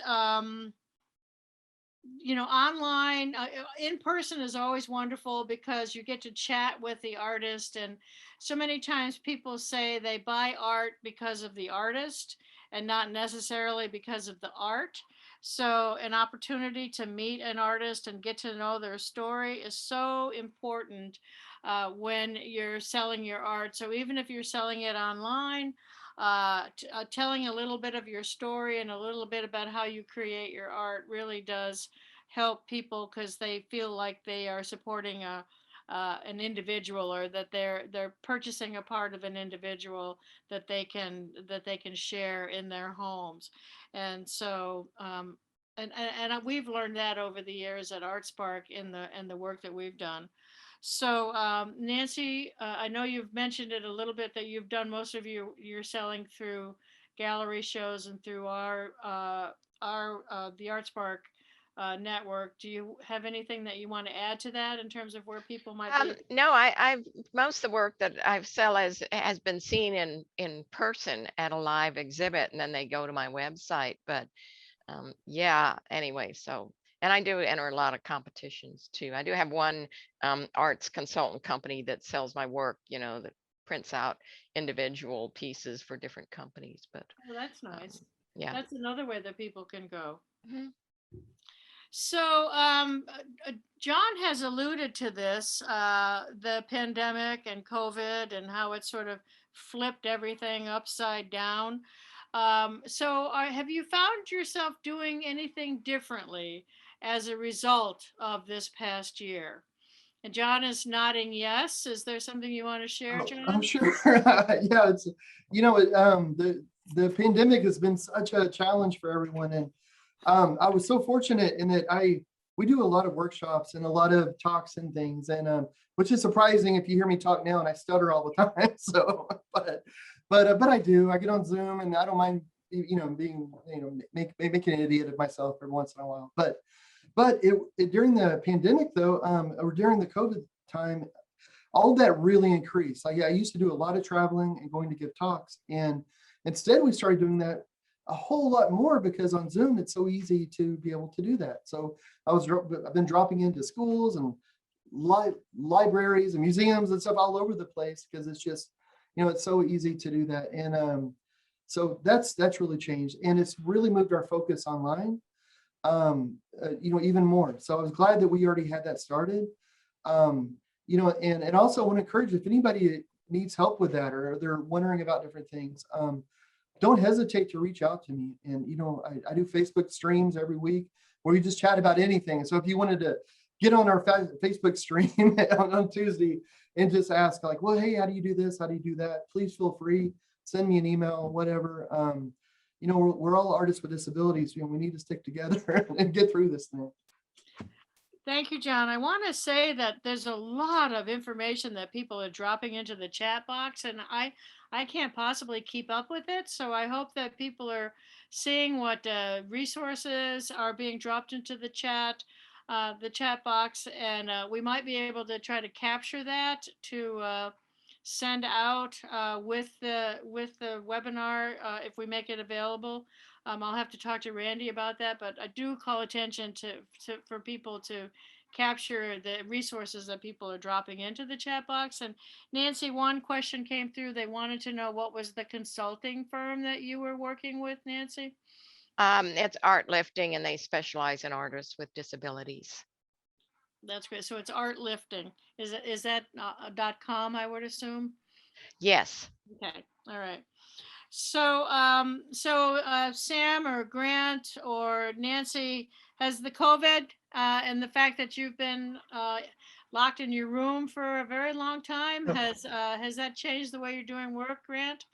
online, in person is always wonderful because you get to chat with the artist. And so many times people say they buy art because of the artist and not necessarily because of the art. So an opportunity to meet an artist and get to know their story is so important when you're selling your art. So even if you're selling it online, telling a little bit of your story and a little bit about how you create your art really does help people, because they feel like they are supporting an individual, or that they're purchasing a part of an individual that they can share in their homes. And so and we've learned that over the years at ArtSpark in the work that we've done. So Nancy, I know you've mentioned it a little bit that you've done most of your selling through gallery shows and through the ArtSpark network. Do you have anything that you want to add to that in terms of where people might be? No, I've most of the work that I've sell has been seen in person at a live exhibit, and then they go to my website. But yeah, anyway, so, and I do enter a lot of competitions too. I do have one arts consultant company that sells my work, that prints out individual pieces for different companies. But oh, that's nice. Yeah, That's another way that people can go. Mm-hmm. So John has alluded to this, the pandemic and COVID and how it sort of flipped everything upside down. Have you found yourself doing anything differently as a result of this past year? And John is nodding yes. Is there something you want to share, Oh, John? I'm sure. Yeah, it's, the pandemic has been such a challenge for everyone. And I was so fortunate in that we do a lot of workshops and a lot of talks and things, and which is surprising if you hear me talk now and I stutter all the time. So, but I do. I get on Zoom and I don't mind, being, making an idiot of myself every once in a while. But during the pandemic though, or during the COVID time, all of that really increased. Like, I used to do a lot of traveling and going to give talks, and instead we started doing that a whole lot more because on Zoom it's so easy to be able to do that. So I've been dropping into schools and libraries and museums and stuff all over the place because it's just, it's so easy to do that. And so that's really changed, and it's really moved our focus online, even more. So I was glad that we already had that started. And also want to encourage, if anybody needs help with that or they're wondering about different things, don't hesitate to reach out to me. And, I do Facebook streams every week where we just chat about anything. So if you wanted to get on our Facebook stream on Tuesday and just ask like, well, hey, how do you do this? How do you do that? Please feel free, send me an email, whatever. We're all artists with disabilities. We need to stick together and get through this thing. Thank you, John. I want to say that there's a lot of information that people are dropping into the chat box, and I can't possibly keep up with it. So I hope that people are seeing what resources are being dropped into the chat box, and we might be able to try to capture that to send out with the webinar if we make it available. I'll have to talk to Randy about that, but I do call attention for people to capture the resources that people are dropping into the chat box. And Nancy, one question came through. They wanted to know what was the consulting firm that you were working with, Nancy? It's Art Lifting, and they specialize in artists with disabilities. That's great. So it's Art Lifting. Is that .com, I would assume? Yes. Okay. All right. So, Sam or Grant or Nancy, has the COVID and the fact that you've been locked in your room for a very long time, has that changed the way you're doing work, Grant?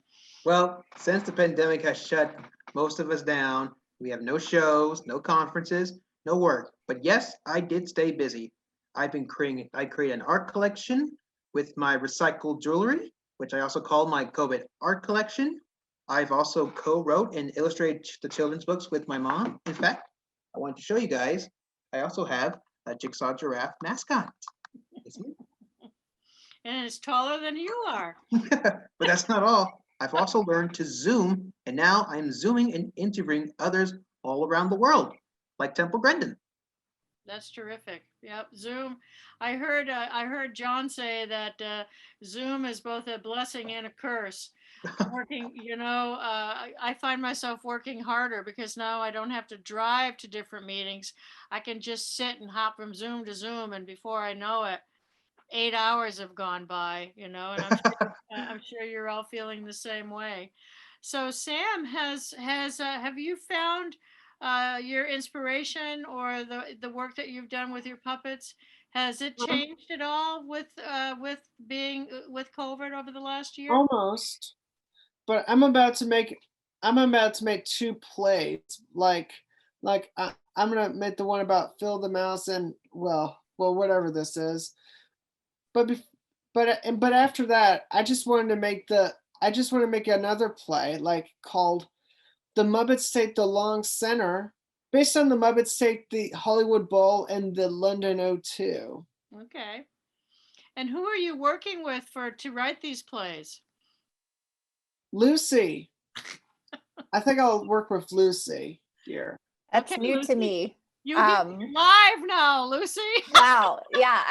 Well, since the pandemic has shut most of us down, we have no shows, no conferences, no work. But yes, I did stay busy. I created an art collection with my recycled jewelry, which I also call my COVID art collection. I've also co-wrote and illustrated the children's books with my mom. In fact, I want to show you guys, I also have a jigsaw giraffe mascot. And it's taller than you are. But that's not all. I've also learned to Zoom, and now I'm Zooming and interviewing others all around the world, like Temple Grandin. That's terrific. Yep, Zoom. I heard John say that Zoom is both a blessing and a curse. Working, I find myself working harder because now I don't have to drive to different meetings. I can just sit and hop from Zoom to Zoom, and before I know it, 8 hours have gone by. And I'm sure you're all feeling the same way. So, Sam, have you found your inspiration or the work that you've done with your puppets? Has it changed at all with being with COVID over the last year? Almost. But I'm about to make 2 plays. Like I'm gonna make the one about Phil the Mouse and well whatever this is. But after that, I just wanted to make another play like called The Muppets Take the Long Center, based on the Muppets Take the Hollywood Bowl and the London O2. Okay. And who are you working with to write these plays? Lucy. I think I'll work with Lucy here. That's Okay, new Lucy. to me. You're live now, Lucy. Wow. Yeah,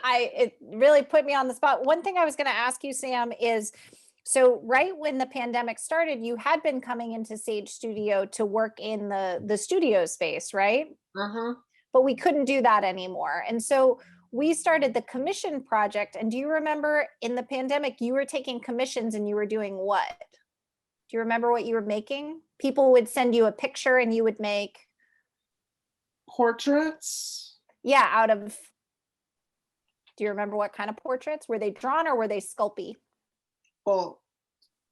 it really put me on the spot. One thing I was going to ask you, Sam, is so right when the pandemic started, you had been coming into Sage Studio to work in the studio space, right? Uh-huh. but we couldn't do that anymore. And so we started the commission project. And do you remember in the pandemic, you were taking commissions and you were doing what? Do you remember what you were making? People would send you a picture and you would make Portraits. yeah, out of, do you remember what kind of portraits? Were they drawn or were they sculpey? Well,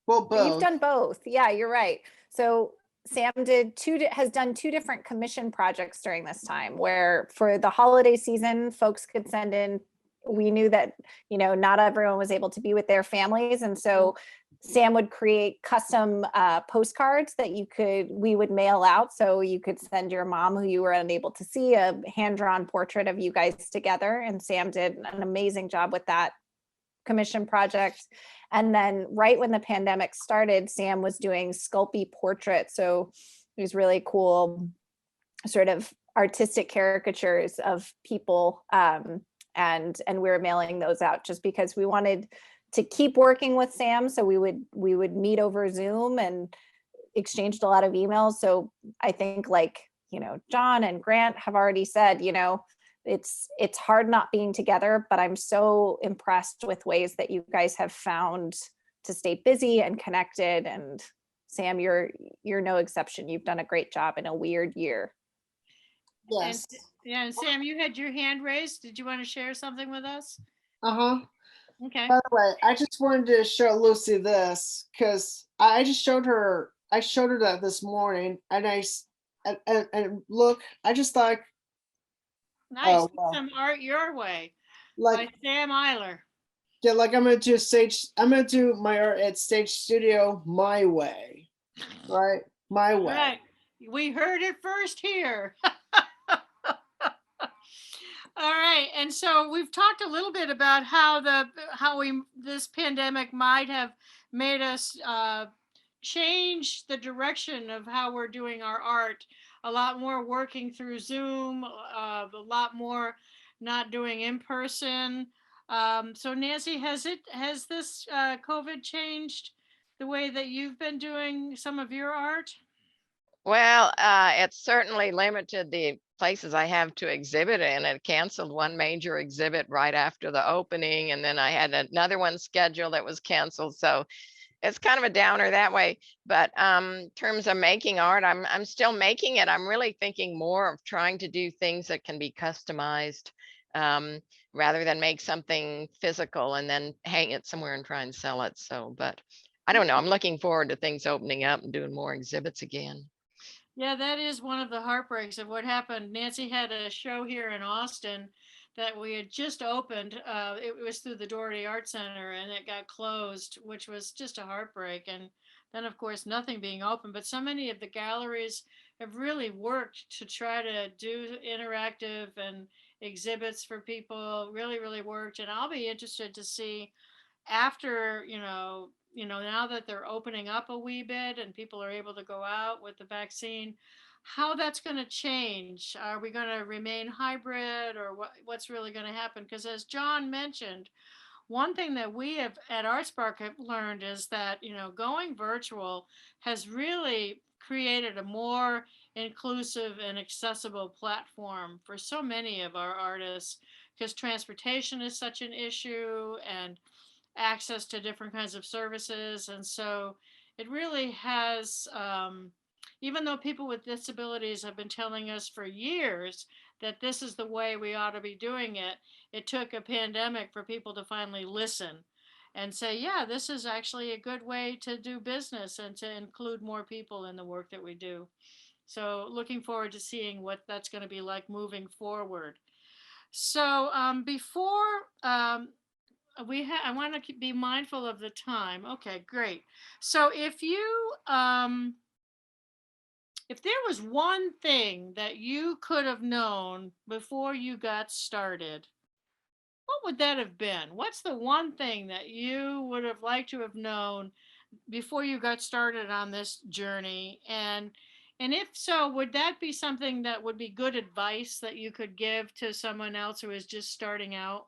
You've both. done both. Yeah, you're right. So Sam has done two different commission projects during this time where for the holiday season, folks could send in, we knew that, not everyone was able to be with their families. And so Sam would create custom postcards that we would mail out. So you could send your mom who you were unable to see a hand-drawn portrait of you guys together. And Sam did an amazing job with that commission project. And then right when the pandemic started, Sam was doing Sculpey portraits. So it was really cool, sort of artistic caricatures of people. And we were mailing those out just because we wanted to keep working with Sam. So we would meet over Zoom and exchanged a lot of emails. So I think John and Grant have already said, it's hard not being together, but I'm so impressed with ways that you guys have found to stay busy and connected. And Sam, you're no exception. You've done a great job in a weird year. Yes. And Sam, you had your hand raised. Did you want to share something with us? Uh-huh. Okay. By the way, I just wanted to show Lucy this because I showed her that this morning, and look, I just thought, Nice. Oh, wow. Some art your way like, by Sam Eiler. yeah, like I'm gonna do my art at Stage Studio my way, right? My way. Right. We heard it first here. All right, and so we've talked a little bit about how this pandemic might have made us change the direction of how we're doing our art. A lot more working through Zoom, a lot more not doing in person. So Nancy, has this COVID changed the way that you've been doing some of your art? Well, it certainly limited the places I have to exhibit in. It canceled one major exhibit right after the opening, and then I had another one scheduled that was canceled. So it's kind of a downer that way. But in terms of making art, I'm still making it. I'm really thinking more of trying to do things that can be customized rather than make something physical and then hang it somewhere and try and sell it. So, but I don't know. I'm looking forward to things opening up and doing more exhibits again. Yeah, that is one of the heartbreaks of what happened. Nancy had a show here in Austin that we had just opened. It was through the Doherty Art Center and it got closed, which was just a heartbreak. And then, of course, nothing being open. But so many of the galleries have really worked to try to do interactive and exhibits for people. Really, really worked. And I'll be interested to see after, now that they're opening up a wee bit and people are able to go out with the vaccine, how that's going to change. Are we going to remain hybrid, or what's really going to happen? Because as John mentioned, one thing that we have at ArtSpark have learned is that, going virtual has really created a more inclusive and accessible platform for so many of our artists, because transportation is such an issue and access to different kinds of services. And so it really has, even though people with disabilities have been telling us for years that this is the way we ought to be doing it, it took a pandemic for people to finally listen and say, yeah, this is actually a good way to do business and to include more people in the work that we do. So looking forward to seeing what that's going to be like moving forward. So before I want to be mindful of the time. Okay, great. So if there was one thing that you could have known before you got started, what would that have been? What's the one thing that you would have liked to have known before you got started on this journey? And if so, would that be something that would be good advice that you could give to someone else who is just starting out?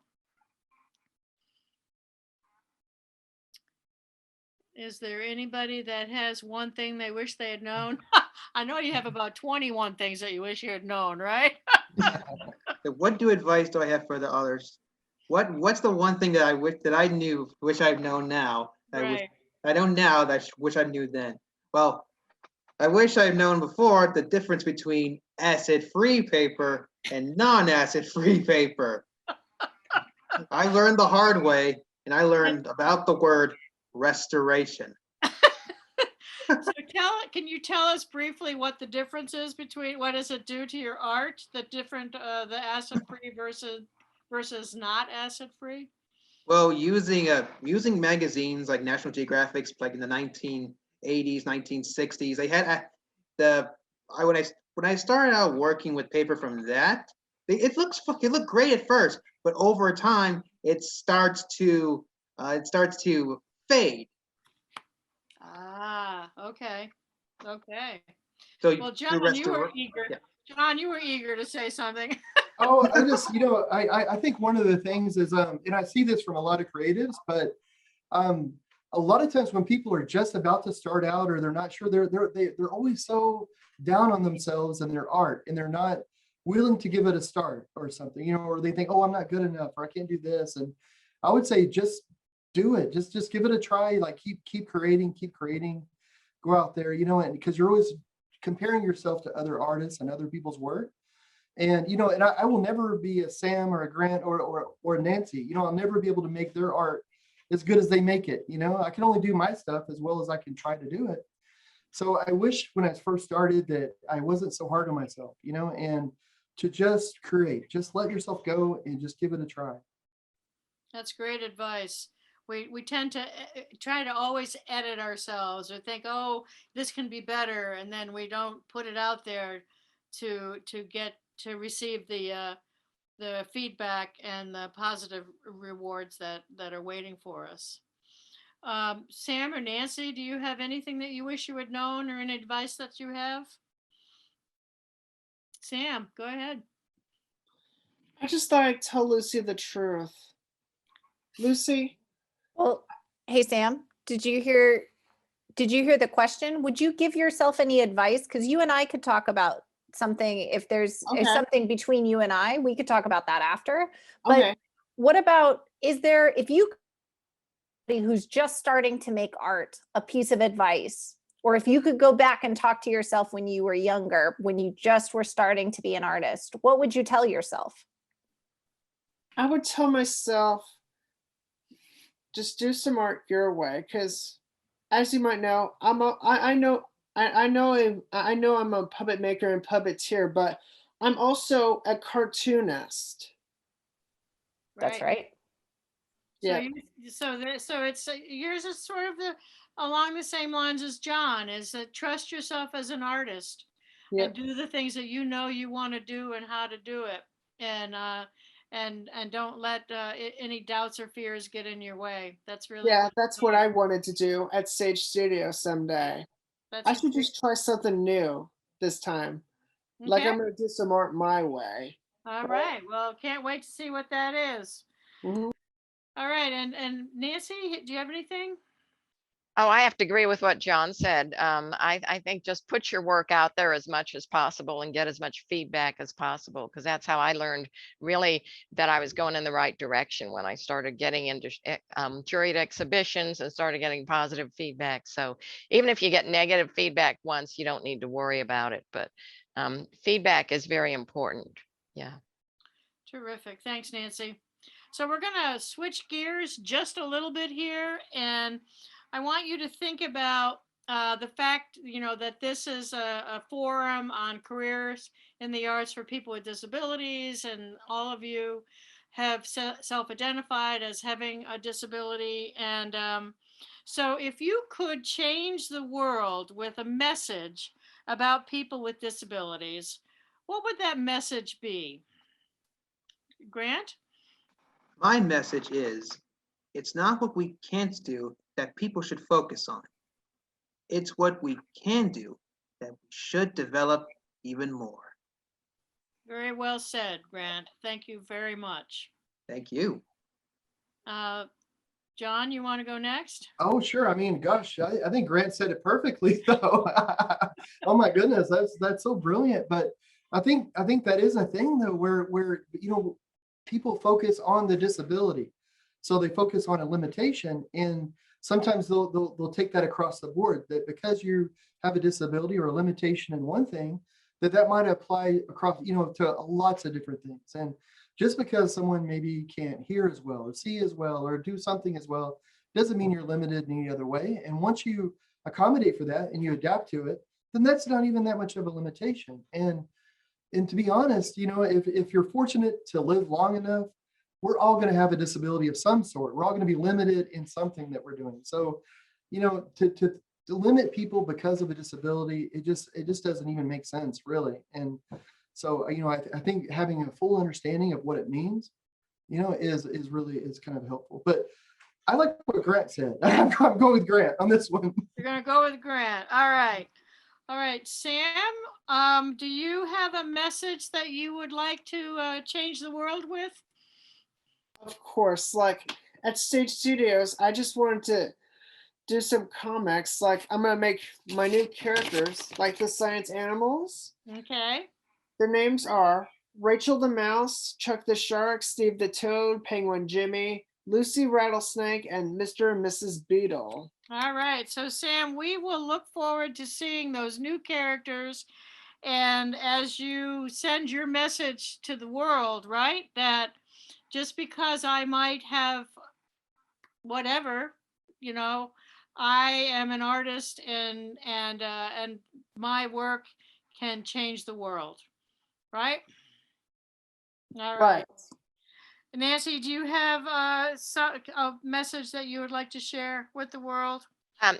Is there anybody that has one thing they wish they had known? I know you have about 21 things that you wish you had known, right? So what advice do I have for the others? What's the one thing that I wish that I knew, wish I've known now? Right. I don't now that I wish I knew then. Well, I wish I'd known before the difference between acid-free paper and non-acid-free paper. I learned the hard way, and I learned about the word restoration. So can you tell us briefly what the difference is between, what does it do to your art, the different, the acid-free versus not acid-free? Well, using magazines like National Geographic's, like in the 1980s, 1960s, they had when I started out working with paper from that, it looked great at first, but over time it starts to fade. Ah, okay. Okay. So Well, to John, you were restore, eager. yeah. John, you were eager to say something. Oh, I just, I think one of the things is, and I see this from a lot of creatives, but a lot of times when people are just about to start out or they're not sure, they're always so down on themselves and their art, and they're not willing to give it a start or something, or they think, oh, I'm not good enough, or I can't do this. And I would say just do it. Just give it a try. Like keep creating, go out there, and because you're always comparing yourself to other artists and other people's work. And and I will never be a Sam or a Grant or a Nancy. I'll never be able to make their art as good as they make it. I can only do my stuff as well as I can try to do it. So I wish when I first started that I wasn't so hard on myself, and to just create, just let yourself go and just give it a try. That's great advice. We tend to try to always edit ourselves or think, oh, this can be better, and then we don't put it out there to receive the feedback and the positive rewards that are waiting for us. Sam or Nancy, do you have anything that you wish you had known or any advice that you have? Sam, go ahead. I just thought I'd tell Lucy the truth. Lucy? Well, hey, Sam, did you hear the question? Would you give yourself any advice? Because you and I could talk about something. If there's something between you and I, we could talk about that after. But what about, if you who's just starting to make art, a piece of advice, or if you could go back and talk to yourself when you were younger, when you just were starting to be an artist, what would you tell yourself? I would tell myself, just do some art your way, because as you might know, I know I'm a puppet maker and puppeteer, but I'm also a cartoonist. That's right. Yeah. So it's yours is sort of along the same lines as John, is that trust yourself as an artist and do the things that you know you want to do and how to do it, and don't let any doubts or fears get in your way. That's really that's what I wanted to do at Sage Studio someday. I should just try something new this time. Okay. Like I'm gonna do some art my way. All right. Well, can't wait to see what that is. Mm-hmm. All right. And Nancy, do you have anything? Oh, I have to agree with what John said. I think just put your work out there as much as possible and get as much feedback as possible, because that's how I learned really that I was going in the right direction when I started getting into curated exhibitions and started getting positive feedback. So even if you get negative feedback once, you don't need to worry about it. But feedback is very important. Yeah. Terrific. Thanks, Nancy. So we're going to switch gears just a little bit here, and I want you to think about the fact, that this is a forum on careers in the arts for people with disabilities, and all of you have self-identified as having a disability. And so if you could change the world with a message about people with disabilities, what would that message be? Grant? My message is, it's not what we can't do that people should focus on. It's what we can do that we should develop even more. Very well said, Grant. Thank you very much. Thank you. John, you want to go next? Oh, sure. I mean, gosh, I think Grant said it perfectly, though. Oh my goodness, that's so brilliant. But I think that is a thing, though, where people focus on the disability, so they focus on a limitation, and sometimes they'll take that across the board, that because you have a disability or a limitation in one thing, that might apply across, to lots of different things. And just because someone maybe can't hear as well or see as well or do something as well doesn't mean you're limited in any other way. And once you accommodate for that and you adapt to it, then that's not even that much of a limitation. And to be honest, if you're fortunate to live long enough, we're all going to have a disability of some sort. We're all going to be limited in something that we're doing. So, to limit people because of a disability, it just doesn't even make sense, really. And so, I think having a full understanding of what it means, is really kind of helpful. But I like what Grant said. I'm going with Grant on this one. You're going to go with Grant. All right. Sam, do you have a message that you would like to change the world with? Of course, like at Stage Studios, I just wanted to do some comics. Like I'm gonna make my new characters, like the science animals. Okay. The names are Rachel the Mouse, Chuck the Shark, Steve the Toad, Penguin Jimmy, Lucy Rattlesnake, and Mr. and Mrs. Beetle. All right. So Sam, we will look forward to seeing those new characters. And as you send your message to the world, right, that just because I might have whatever, I am an artist and my work can change the world, right? All right. Nancy, do you have a message that you would like to share with the world?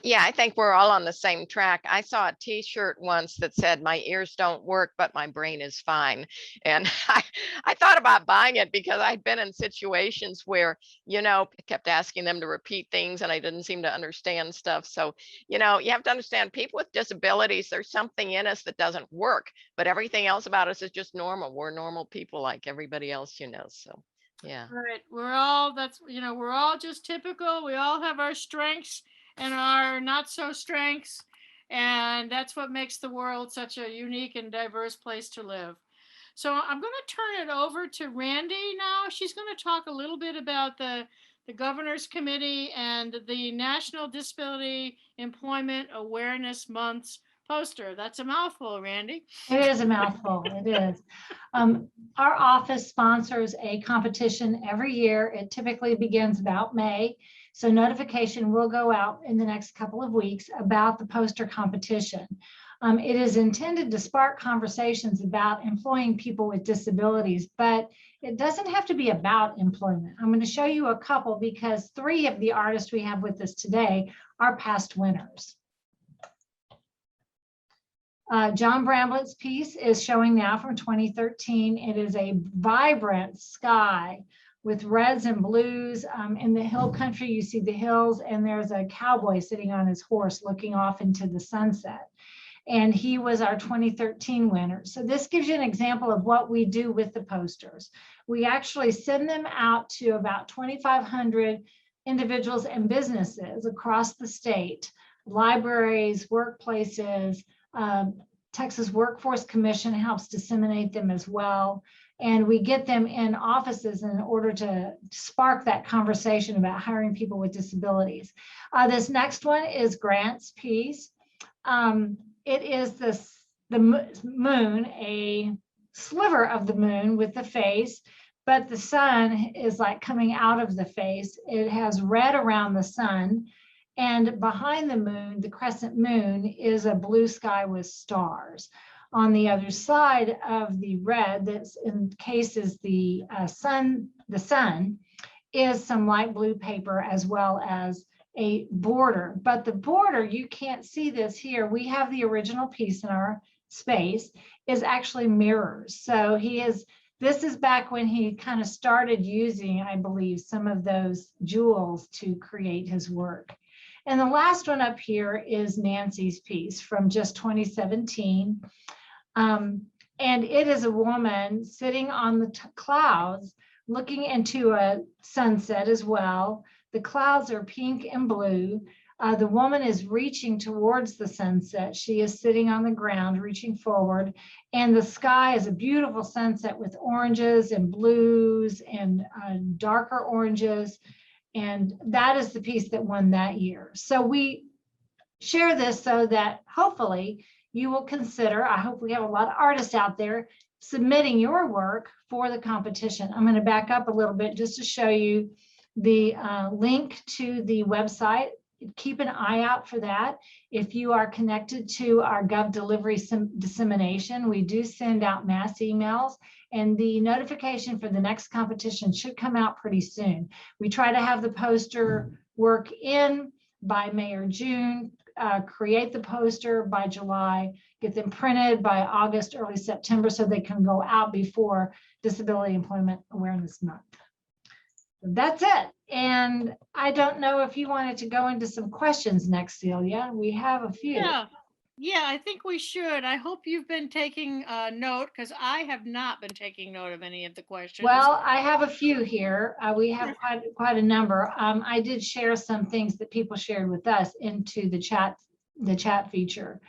Yeah, I think we're all on the same track. I saw a T-shirt once that said, "My ears don't work, but my brain is fine." And I thought about buying it because I'd been in situations where, I kept asking them to repeat things and I didn't seem to understand stuff. So, you have to understand, people with disabilities, there's something in us that doesn't work, but everything else about us is just normal. We're normal people like everybody else, so. Yeah. Right. We're all just typical. We all have our strengths and our not so strengths. And that's what makes the world such a unique and diverse place to live. So I'm going to turn it over to Randy now. She's going to talk a little bit about the Governor's Committee and the National Disability Employment Awareness Month's poster. That's a mouthful, Randy. It is a mouthful. It is. Our office sponsors a competition every year. It typically begins about May. So notification will go out in the next couple of weeks about the poster competition. It is intended to spark conversations about employing people with disabilities, but it doesn't have to be about employment. I'm going to show you a couple because 3 of the artists we have with us today are past winners. John Bramblett's piece is showing now from 2013. It is a vibrant sky with reds and blues. In the hill country, you see the hills, and there's a cowboy sitting on his horse looking off into the sunset. And he was our 2013 winner. So this gives you an example of what we do with the posters. We actually send them out to about 2,500 individuals and businesses across the state, libraries, workplaces. Texas Workforce Commission helps disseminate them as well. And we get them in offices in order to spark that conversation about hiring people with disabilities. This next one is Grant's piece. It is the moon, a sliver of the moon with the face, but the sun is like coming out of the face. It has red around the sun. And behind the moon, the crescent moon, is a blue sky with stars. On the other side of the red, that's encases the sun, is some light blue paper as well as a border. But the border, you can't see this here. We have the original piece in our space, is actually mirrors. So this is back when he kind of started using, I believe, some of those jewels to create his work. And the last one up here is Nancy's piece from just 2017. And it is a woman sitting on the clouds, looking into a sunset as well. The clouds are pink and blue. The woman is reaching towards the sunset. She is sitting on the ground, reaching forward. And the sky is a beautiful sunset with oranges and blues and darker oranges. And that is the piece that won that year. So we share this so that hopefully you will consider, I hope we have a lot of artists out there submitting your work for the competition. I'm going to back up a little bit just to show you the link to the website. Keep an eye out for that. If you are connected to our Gov Delivery dissemination, we do send out mass emails, and the notification for the next competition should come out pretty soon. We try to have the poster work in by May or June, create the poster by July, get them printed by August, early September, so they can go out before Disability Employment Awareness Month. That's it. And I don't know if you wanted to go into some questions next, Celia. We have a few. Yeah, I think we should. I hope you've been taking note, because I have not been taking note of any of the questions. Well, I have a few here. We have quite a number. I did share some things that people shared with us into the chat feature.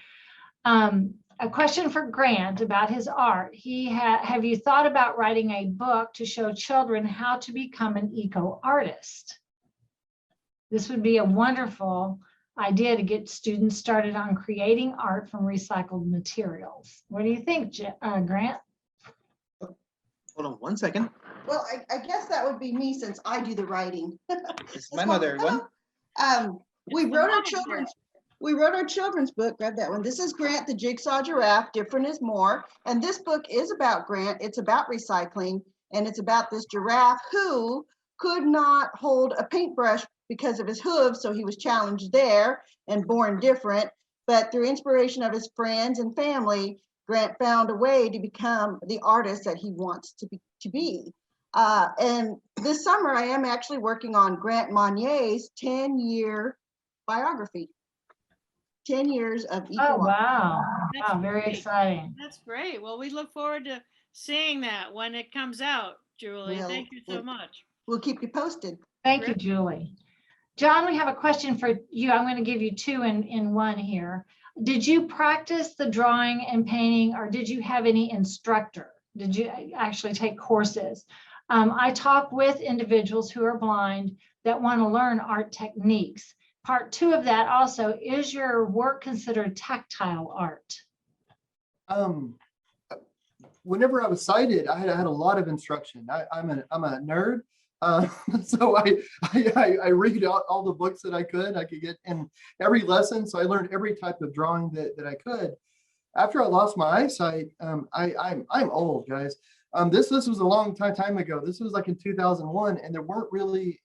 A question for Grant about his art. Have you thought about writing a book to show children how to become an eco artist? This would be a wonderful idea to get students started on creating art from recycled materials. What do you think, Grant? Hold on one second. Well, I guess that would be me, since I do the writing. This is my mother, everyone. We wrote our children's book. Grab that one. This is Grant the Jigsaw Giraffe, Different is More. And this book is about Grant. It's about recycling, and it's about this giraffe who could not hold a paintbrush because of his hooves, so he was challenged there and born different. But through inspiration of his friends and family, Grant found a way to become the artist that he wants to be. And this summer, I am actually working on Grant Monier's 10-year biography. 10 years of eco art. Wow. That's Wow, very great. exciting. That's great. Well, we look forward to seeing that when it comes out, Julie. Thank you so much. We'll keep you posted. Thank you, Julie. John, we have a question for you. I'm going to give you two in one here. Did you practice the drawing and painting, or did you have any instructor? Did you actually take courses? I talk with individuals who are blind that want to learn art techniques. Part two of that also, is your work considered tactile art? Whenever I was sighted, I had a lot of instruction. I'm a nerd. So I read all the books that I could get in every lesson. So I learned every type of drawing that I could. After I lost my eyesight, I'm old, guys. This was a long time ago. This was like in 2001, and there weren't really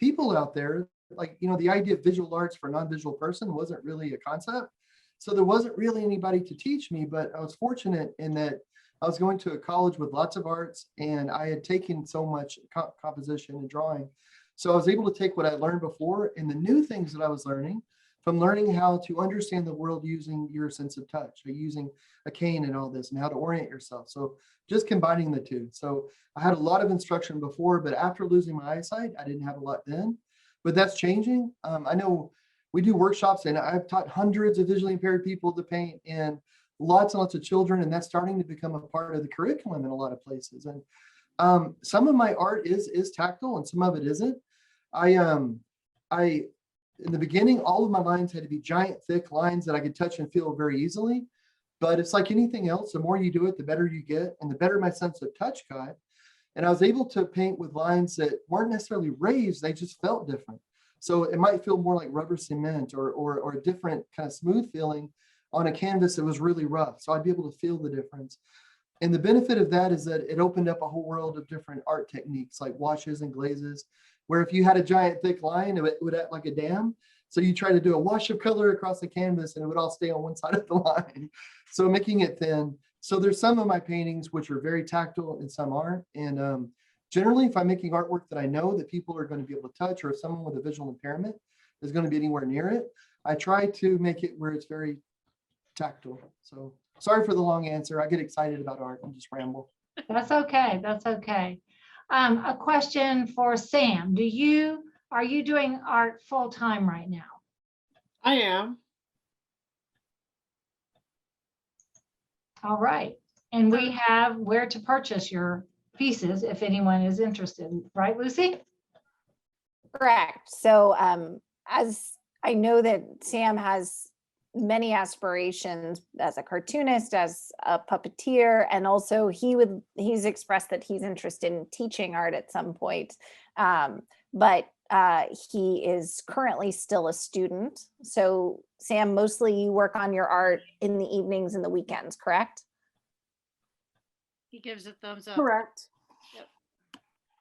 people out there. Like, the idea of visual arts for a non-visual person wasn't really a concept. So there wasn't really anybody to teach me, but I was fortunate in that I was going to a college with lots of arts, and I had taken so much composition and drawing. So I was able to take what I learned before and the new things that I was learning from learning how to understand the world using your sense of touch, or using a cane and all this, and how to orient yourself. So just combining the two. So I had a lot of instruction before, but after losing my eyesight, I didn't have a lot then. But that's changing. I know we do workshops, and I've taught hundreds of visually impaired people to paint, and lots and lots of children, and that's starting to become a part of the curriculum in a lot of places. And some of my art is tactile, and some of it isn't. In the beginning, all of my lines had to be giant, thick lines that I could touch and feel very easily. But it's like anything else, the more you do it, the better you get, and the better my sense of touch got. And I was able to paint with lines that weren't necessarily raised, they just felt different. So it might feel more like rubber cement or a different kind of smooth feeling on a canvas that was really rough. So I'd be able to feel the difference. And the benefit of that is that it opened up a whole world of different art techniques like washes and glazes, where if you had a giant thick line, it would act like a dam. So you try to do a wash of color across the canvas and it would all stay on one side of the line. So making it thin. So there's some of my paintings which are very tactile and some aren't. And generally, if I'm making artwork that I know that people are going to be able to touch, or if someone with a visual impairment is going to be anywhere near it, I try to make it where it's very tactile. So sorry for the long answer. I get excited about art and just ramble. That's okay. That's okay. A question for Sam. are you doing art full time right now? I am. All right. And we have where to purchase your pieces if anyone is interested, right, Lucy? Correct. So as I know that Sam has many aspirations as a cartoonist, as a puppeteer, and also he's expressed that he's interested in teaching art at some point. But he is currently still a student. So Sam, mostly you work on your art in the evenings and the weekends, correct? He gives a thumbs up. Correct.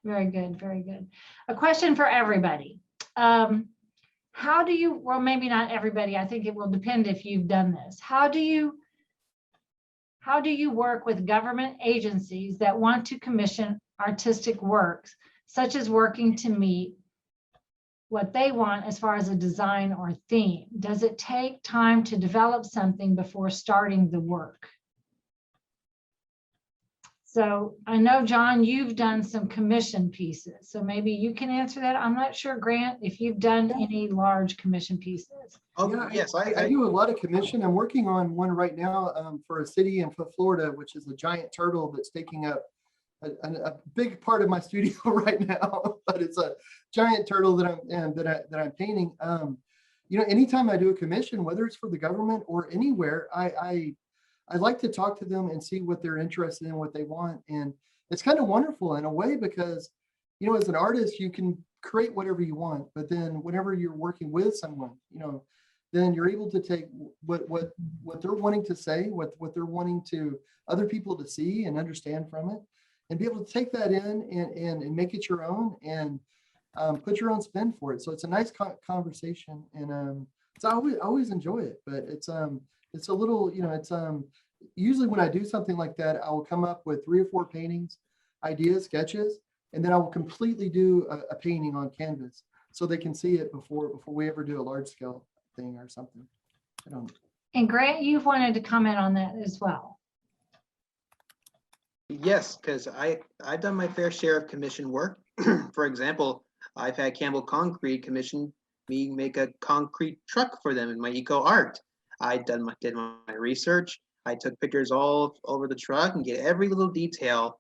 Very good, very good. A question for everybody. How do you, well, maybe not everybody, I think it will depend if you've done this. How do you work with government agencies that want to commission artistic works, such as working to meet what they want as far as a design or theme? Does it take time to develop something before starting the work? So I know, John, you've done some commission pieces, so maybe you can answer that. I'm not sure, Grant, if you've done any large commission pieces. Oh, Yeah, yes, I do a lot of commission. I'm working on one right now for a city in Florida, which is a giant turtle that's taking up a big part of my studio right now. But it's a giant turtle that I'm painting. You know, anytime I do a commission, whether it's for the government or anywhere, I like to talk to them and see what they're interested in, what they want. And it's kind of wonderful in a way because, you know, as an artist, you can create whatever you want, but then whenever you're working with someone, you know, then you're able to take what they're wanting to say, what they're wanting to other people to see and understand from it, and be able to take that in and make it your own and put your own spin for it. So it's a nice conversation, and so I always enjoy it. But it's a little, you know, it's usually when I do something like that, I will come up with 3 or 4 paintings, ideas, sketches, and then I will completely do a painting on canvas so they can see it before we ever do a large scale thing or something. I don't. And Grant, you've wanted to comment on that as well. Yes, because I've done my fair share of commission work. For example, I've had Campbell Concrete commission me make a concrete truck for them in my eco art. I did my research. I took pictures all over the truck and get every little detail.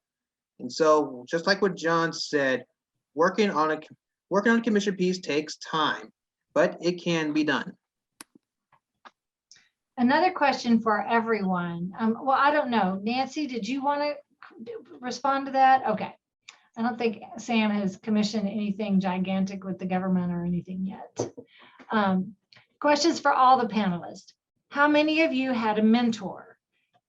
And so, just like what John said, working on a commission piece takes time, but it can be done. Another question for everyone. Well, I don't know. Nancy, did you want to respond to that? Okay. I don't think Sam has commissioned anything gigantic with the government or anything yet. Questions for all the panelists. How many of you had a mentor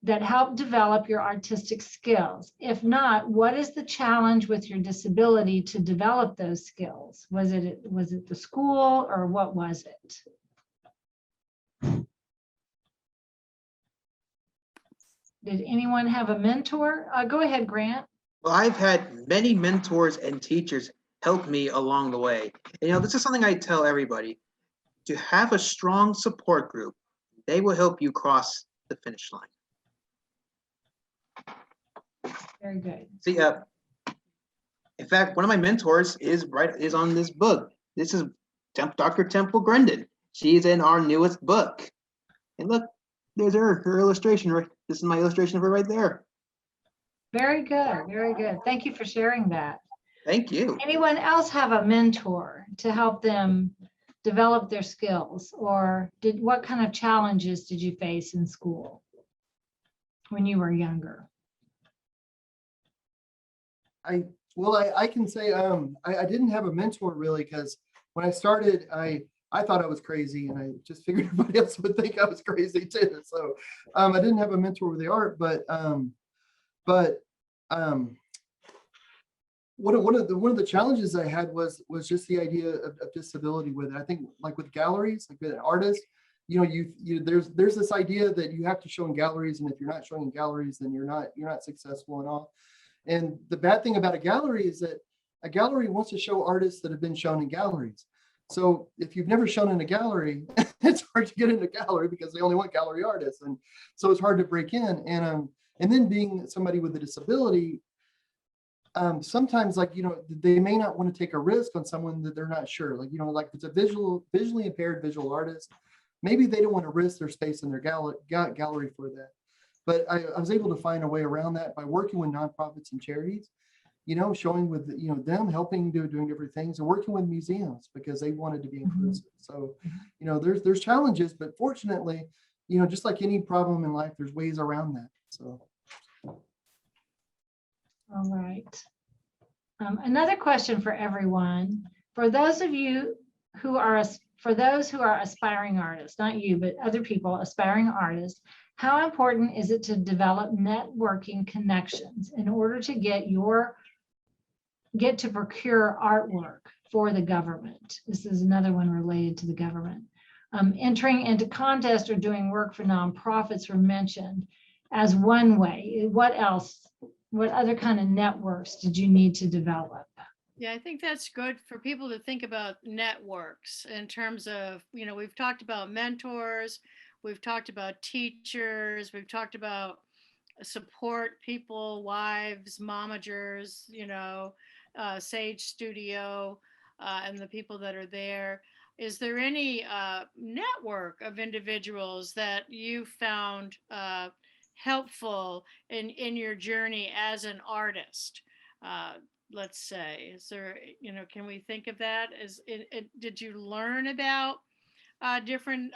that helped develop your artistic skills? If not, what is the challenge with your disability to develop those skills? Was it the school or what was it? Did anyone have a mentor? Go ahead, Grant. Well, I've had many mentors and teachers help me along the way. And, you know, this is something I tell everybody. To have a strong support group, they will help you cross the finish line. Very good. See, in fact, one of my mentors is on this book. This is Dr. Temple Grendon. She's in our newest book. And look, there's her illustration. This is my illustration of her right there. Very good, very good. Thank you for sharing that. Thank you. Anyone else have a mentor to help them develop their skills, or what kind of challenges did you face in school when you were younger? I can say I didn't have a mentor really, because when I started, I thought I was crazy, and I just figured everybody else would think I was crazy too. So I didn't have a mentor with the art, but one of the challenges I had was just the idea of disability with it. I think like with galleries, like with an artist, you know, there's this idea that you have to show in galleries, and if you're not showing in galleries, then you're not successful and all. And the bad thing about a gallery is that a gallery wants to show artists that have been shown in galleries. So if you've never shown in a gallery, it's hard to get in a gallery because they only want gallery artists, and so it's hard to break in. And then being somebody with a disability, sometimes, like, they may not want to take a risk on someone that they're not sure. Like, like if it's a visually impaired visual artist, maybe they don't want to risk their space in their gallery for that. But I was able to find a way around that by working with nonprofits and charities, showing with, them helping doing different things, and working with museums because they wanted to be inclusive. So, there's challenges, but fortunately, just like any problem in life, there's ways around that. So. All right. Another question for everyone. For those who are aspiring artists, not you, but other people, aspiring artists, how important is it to develop networking connections in order to get to procure artwork for the government? This is another one related to the government. Entering into contests or doing work for nonprofits were mentioned as one way. What else? What other kind of networks did you need to develop? Yeah, I think that's good for people to think about networks in terms of, we've talked about mentors, we've talked about teachers, we've talked about support people, wives, momagers, Sage Studio, and the people that are there. Is there any network of individuals that you found helpful in your journey as an artist? Let's say, is there, can we think of that as did you learn about different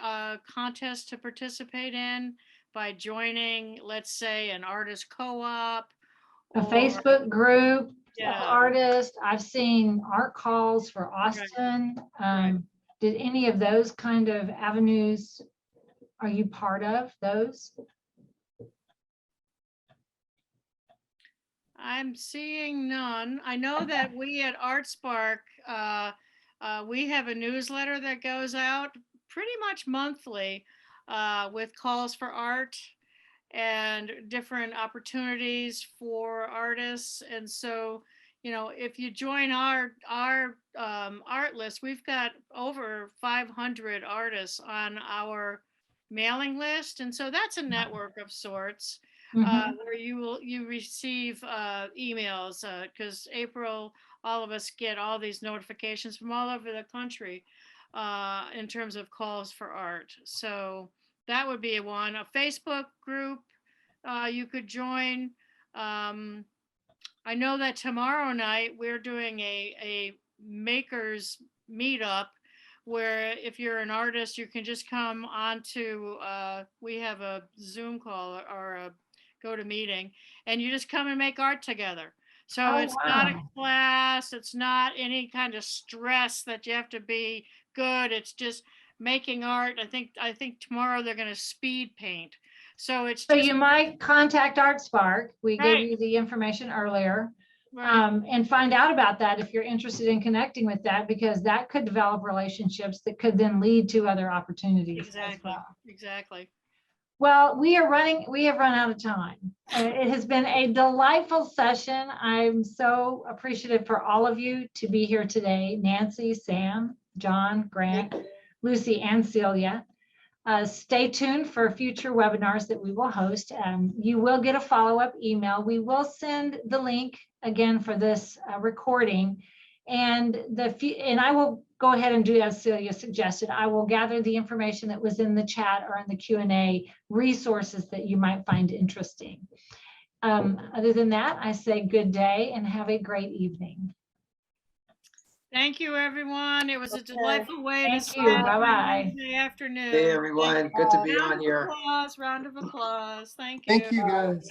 contests to participate in by joining, let's say, an artist co-op, A Facebook group of Yeah. artists? I've seen art calls for Austin. Right. Did any of those kind of avenues, are you part of those? I'm seeing none. I know that we at ArtSpark, we have a newsletter that goes out pretty much monthly with calls for art and different opportunities for artists. And so, if you join our art list, we've got over 500 artists on our mailing list. And so that's a network of sorts. Where you receive emails because April, all of us get all these notifications from all over the country in terms of calls for art. So that would be one. A Facebook group you could join. I know that tomorrow night we're doing a makers meetup where if you're an artist, you can just come on to, we have a Zoom call or a GoToMeeting, and you just come and make art together. So it's not a class, it's not any kind of stress that you have to be good. It's just making art. I think tomorrow they're going to speed paint. So it's So just, you might contact ArtSpark. We gave Right. you the information earlier. right. And find out about that if you're interested in connecting with that, because that could develop relationships that could then lead to other opportunities. Exactly. As well. Exactly. Well, we have run out of time. It has been a delightful session. I'm so appreciative for all of you to be here today. Nancy, Sam, John, Grant, Lucy, and Celia. Stay tuned for future webinars that we will host. You will get a follow-up email. We will send the link again for this recording, and I will go ahead and do as Celia suggested. I will gather the information that was in the chat or in the Q&A resources that you might find interesting. Other than that, I say good day and have a great evening. Thank you, everyone. It was a delightful way Thank to you. spend Bye-bye. Wednesday afternoon. Hey, everyone. Good to be on here. Round of applause. Thank you, guys.